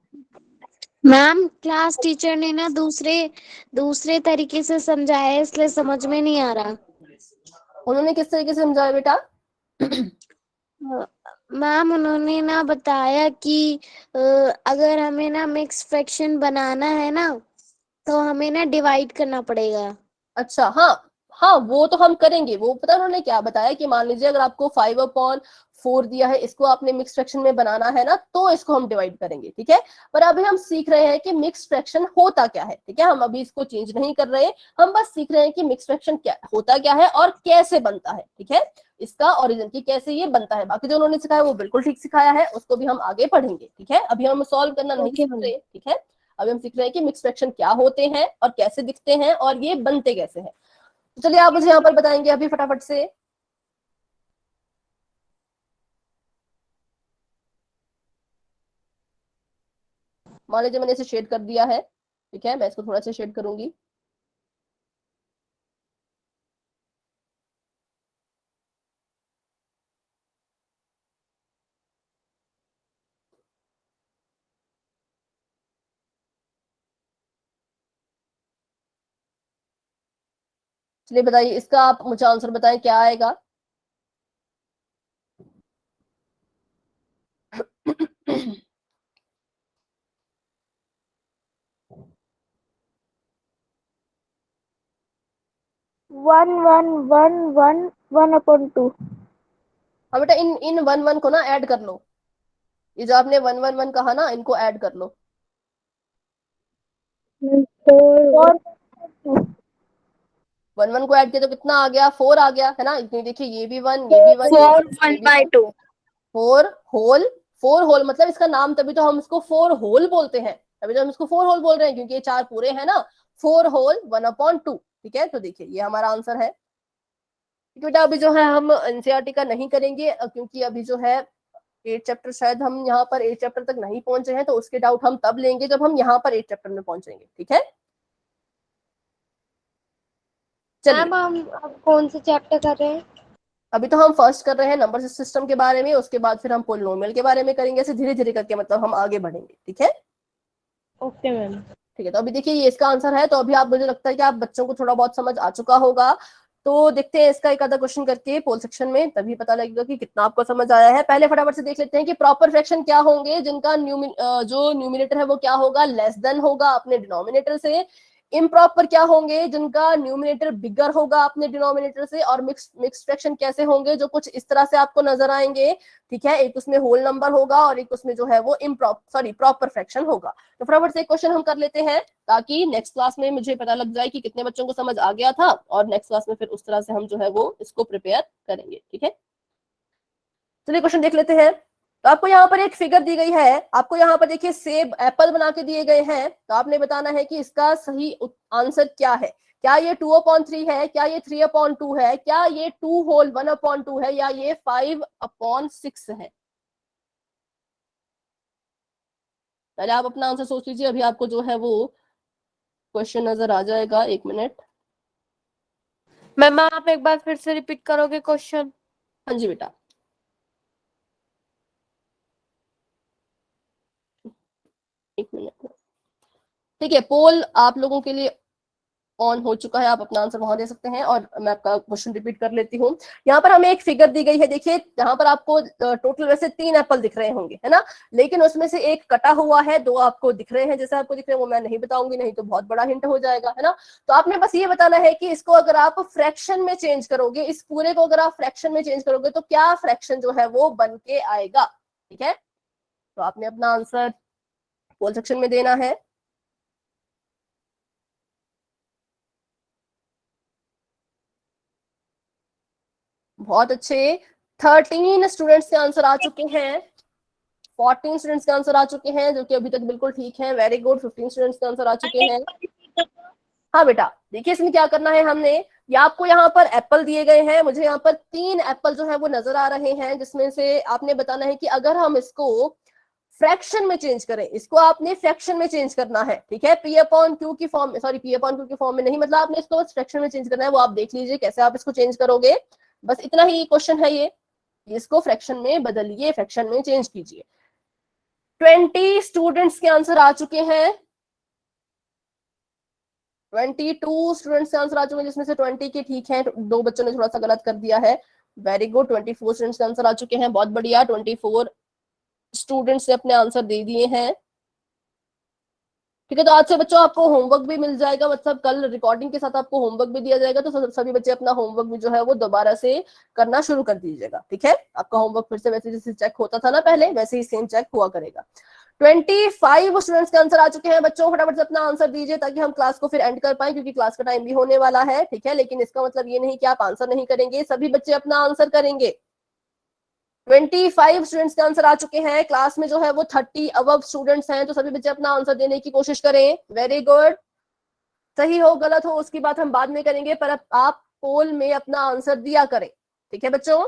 मैम क्लास टीचर ने ना दूसरे तरीके से समझाया है, इसलिए समझ में नहीं आ रहा। उन्होंने किस तरीके से समझाया बेटा? मैम उन्होंने ना बताया कि अगर हमें ना मिक्स फ्रैक्शन बनाना है ना, तो हमें ना डिवाइड करना पड़ेगा। अच्छा, हाँ हाँ, वो तो हम करेंगे। वो पता है उन्होंने क्या बताया कि मान लीजिए अगर आपको 5/4 दिया है, इसको आपने मिक्स फ्रैक्शन में बनाना है ना, तो इसको हम डिवाइड करेंगे। ठीक है, पर अभी हम सीख रहे हैं कि मिक्स फ्रैक्शन होता क्या है। ठीक है, हम अभी इसको चेंज नहीं कर रहे हैं, हम बस सीख रहे हैं कि मिक्स फ्रैक्शन क्या होता क्या है और कैसे बनता है। ठीक है, इसका ओरिजिन की कैसे ये बनता है। बाकी जो उन्होंने सिखाया वो बिल्कुल ठीक सिखाया है, उसको भी हम आगे पढ़ेंगे। ठीक है, अभी हम सॉल्व करना नहीं ओके सीख रहे। ठीक है, अभी हम सीख रहे हैं कि मिक्स फ्रैक्शन क्या होते हैं और कैसे दिखते हैं और ये बनते कैसे हैं। तो चलिए आप मुझे यहाँ पर बताएंगे अभी फटाफट से। मान लीजिए मैंने इसे शेड कर दिया है। ठीक है, मैं इसको थोड़ा सा शेड करूंगी। चलिए बताइए, इसका आप मुझे आंसर बताएं क्या आएगा। One upon two. हाँ बेटा, इन इन 1 1 को ना ऐड कर लो। ये जो आपने 1 1 1 कहा ना, इनको ऐड कर लो। 1 1 को ऐड किया तो कितना आ गया? 4 आ गया है ना। इतनी देखिए, ये भी 1, ये भी 1, ये भी 4 1, ये 1 भी by 1। 2। 4 होल। 4 होल मतलब इसका नाम, तभी तो हम इसको 4 होल बोलते हैं, तभी तो हम इसको 4 होल बोल रहे हैं, क्योंकि ये 4 पूरे हैं ना। 4 होल 1/2। ठीक है, तो देखिए ये हमारा आंसर है। बेटा अभी जो है हम एनसीईआरटी का नहीं करेंगे, क्योंकि अभी जो है 8 चैप्टर, शायद हम यहाँ पर 8 चैप्टर तक नहीं पहुंचे हैं, तो उसके डाउट हम तब लेंगे जब हम यहाँ पर 8 चैप्टर में पहुंचेंगे। ठीक है, चलिए। मैम हम अब कौन से चैप्टर कर रहे हैं? अभी तो हम फर्स्ट कर रहे हैं नंबर सिस्टम के बारे में, उसके बाद फिर हम पोलिनोमियल के बारे में करेंगे, ऐसे धीरे धीरे करके मतलब हम आगे बढ़ेंगे। ठीक है, ओके मैम। ठीक है। तो अभी देखिए ये इसका आंसर है। तो अभी आप, मुझे लगता है कि आप बच्चों को थोड़ा बहुत समझ आ चुका होगा। तो देखते हैं इसका एक आधा क्वेश्चन करके पोल सेक्शन में, तभी पता लगेगा कि कितना आपको समझ आया है। पहले फटाफट से देख लेते हैं कि प्रॉपर फ्रैक्शन क्या होंगे, जिनका जो न्यूमिनेटर है वो क्या होगा, लेस देन होगा अपने डिनोमिनेटर से। इम्प्रॉपर क्या होंगे, जिनका न्यूमिनेटर बिगर होगा अपने डिनोमिनेटर से। और मिक्स फ्रैक्शन कैसे होंगे, जो कुछ इस तरह से आपको नजर आएंगे। ठीक है, एक उसमें होल नंबर होगा और एक उसमें जो है वो प्रॉपर फ्रैक्शन होगा। तो फटाफट से एक क्वेश्चन हम कर लेते हैं, ताकि नेक्स्ट क्लास में मुझे पता लग जाए कि कितने बच्चों को समझ आ गया था, और नेक्स्ट क्लास में फिर उस तरह से हम जो है वो इसको प्रिपेयर करेंगे। ठीक है, चलिए क्वेश्चन देख लेते हैं। तो आपको यहाँ पर एक फिगर दी गई है, आपको यहाँ पर देखिए सेब एप्पल बना के दिए गए हैं। तो आपने बताना है कि इसका सही आंसर क्या है। क्या ये 2/3 है, क्या ये 3/2 है, क्या ये 2 होल 1/2 है, या ये 5/6 है। पहले आप अपना आंसर सोच लीजिए, अभी आपको जो है वो क्वेश्चन नजर आ जाएगा। 1 मिनट। मैम आप एक बार फिर से रिपीट करोगे क्वेश्चन? हाँ जी बेटा, 1 मिनट। ठीक है, पोल आप लोगों के लिए ऑन हो चुका है, आप अपना आंसर वहां दे सकते हैं। और मैं आपका क्वेश्चन रिपीट कर लेती हूँ। यहाँ पर हमें एक फिगर दी गई है, देखिए यहाँ पर आपको टोटल वैसे 3 एप्पल दिख रहे होंगे, है ना। लेकिन उसमें से एक कटा हुआ है, 2 आपको दिख रहे हैं। जैसे आपको दिख रहे हैं वो मैं नहीं बताऊंगी, नहीं तो बहुत बड़ा हिंट हो जाएगा, है ना। तो आपने बस ये बताना है कि इसको अगर आप फ्रैक्शन में चेंज करोगे, इस पूरे को अगर आप फ्रैक्शन में चेंज करोगे, तो क्या फ्रैक्शन जो है वो बन के आएगा। ठीक है, तो आपने अपना आंसर पोल सेक्शन में देना है। बहुत अच्छे, 13 स्टूडेंट्स के आंसर आ चुके हैं। 14 स्टूडेंट्स के आंसर आ चुके हैं, जो कि अभी तक बिल्कुल ठीक है। वेरी गुड, 15 स्टूडेंट्स के आंसर आ चुके हैं। हाँ बेटा, देखिए इसमें क्या करना है हमने, या आपको यहाँ पर एप्पल दिए गए हैं, मुझे यहाँ पर 3 एप्पल जो है वो नजर आ रहे हैं, जिसमें से आपने बताना है कि अगर हम इसको फ्रैक्शन में चेंज करें, इसको आपने फ्रैक्शन में चेंज करना है, ठीक है, पी अपॉन क्यू की form, sorry P upon Q की फॉर्म में नहीं, मतलब आपने इसको बस फ्रैक्शन में चेंज करना है, वो आप देख लीजिए कैसे आप इसको चेंज करोगे, बस इतना ही क्वेश्चन है ये, इसको फ्रैक्शन में बदलिए, फ्रैक्शन में चेंज कीजिए। 20 स्टूडेंट्स के आंसर आ चुके हैं, 22 स्टूडेंट्स के आंसर आ चुके हैं, जिसमें से 20 के ठीक है, 2 बच्चों ने थोड़ा सा गलत कर दिया है, वेरी गुड। 24 स्टूडेंट्स के आंसर आ चुके हैं, बहुत बढ़िया, 24 स्टूडेंट्स ने अपने आंसर दे दिए हैं, ठीक है। तो आज से बच्चों आपको होमवर्क भी मिल जाएगा, मतलब कल रिकॉर्डिंग के साथ आपको होमवर्क भी दिया जाएगा, तो सभी बच्चे अपना होमवर्क भी जो है वो दोबारा से करना शुरू कर दीजिएगा, ठीक है। आपका होमवर्क फिर से वैसे जैसे चेक होता था ना पहले, वैसे ही सेम चेक हुआ करेगा। 25 स्टूडेंट्स के आंसर आ चुके हैं बच्चों, फटाफट से अपना आंसर दीजिए ताकि हम क्लास को फिर एंड कर पाए, क्योंकि क्लास का टाइम भी होने वाला है, ठीक है। लेकिन इसका मतलब ये नहीं कि आप आंसर नहीं करेंगे, सभी बच्चे अपना आंसर करेंगे। 25 स्टूडेंट्स के आंसर आ चुके हैं, क्लास में जो है वो 30 अबव स्टूडेंट्स हैं, तो सभी बच्चे अपना आंसर देने की कोशिश करें, वेरी गुड। सही हो गलत हो उसकी बात हम बाद में करेंगे, पर आप पोल में अपना आंसर दिया करें, ठीक है बच्चों।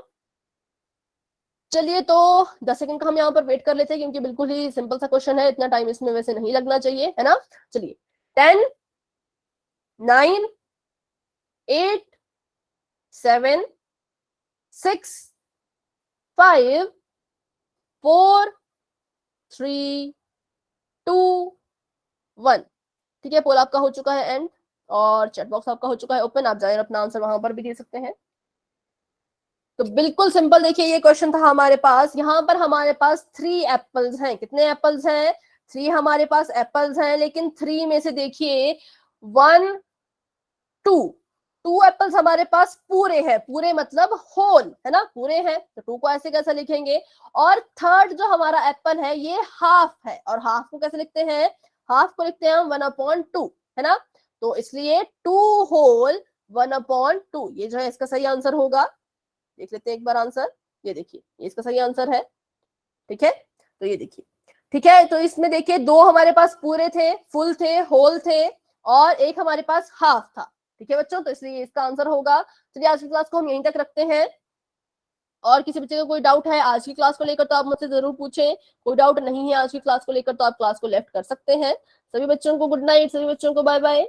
चलिए तो 10 सेकंड का हम यहाँ पर वेट कर लेते हैं, क्योंकि बिल्कुल ही सिंपल सा क्वेश्चन है, इतना टाइम इसमें वैसे नहीं लगना चाहिए, है ना। चलिए 10 9 8 7 6 5 4 3 2 1, ठीक है। पोल आपका हो चुका है एंड, और चैट बॉक्स आपका हो चुका है ओपन, आप जाए अपना आंसर वहां पर भी दे सकते हैं। तो बिल्कुल सिंपल, देखिए ये क्वेश्चन था हमारे पास, यहाँ पर हमारे पास 3 एप्पल्स हैं, कितने एप्पल्स हैं, 3 हमारे पास एप्पल्स हैं, लेकिन 3 में से देखिए 1 2 एप्पल्स हमारे पास पूरे हैं, पूरे मतलब होल, है ना, पूरे हैं, तो 2 को ऐसे कैसे लिखेंगे, और थर्ड जो हमारा एप्पल है ये हाफ है, और हाफ को कैसे लिखते हैं, हाफ को लिखते हैं हम 1/2, है ना। तो इसलिए 2 होल 1/2, ये जो है इसका सही आंसर होगा। देख लेते हैं एक बार आंसर, ये देखिए ये इसका सही आंसर है, ठीक है। तो ये देखिए, ठीक है, तो इसमें देखिए 2 हमारे पास पूरे थे, फुल थे, होल थे, और एक हमारे पास हाफ था, ठीक है बच्चों, तो इसलिए इसका आंसर होगा। चलिए आज की क्लास को हम यहीं तक रखते हैं, और किसी बच्चे का कोई डाउट है आज की क्लास को लेकर तो आप मुझसे जरूर पूछें, कोई डाउट नहीं है आज की क्लास को लेकर तो आप क्लास को लेफ्ट कर सकते हैं। सभी बच्चों को गुड नाइट, सभी बच्चों को बाय बाय।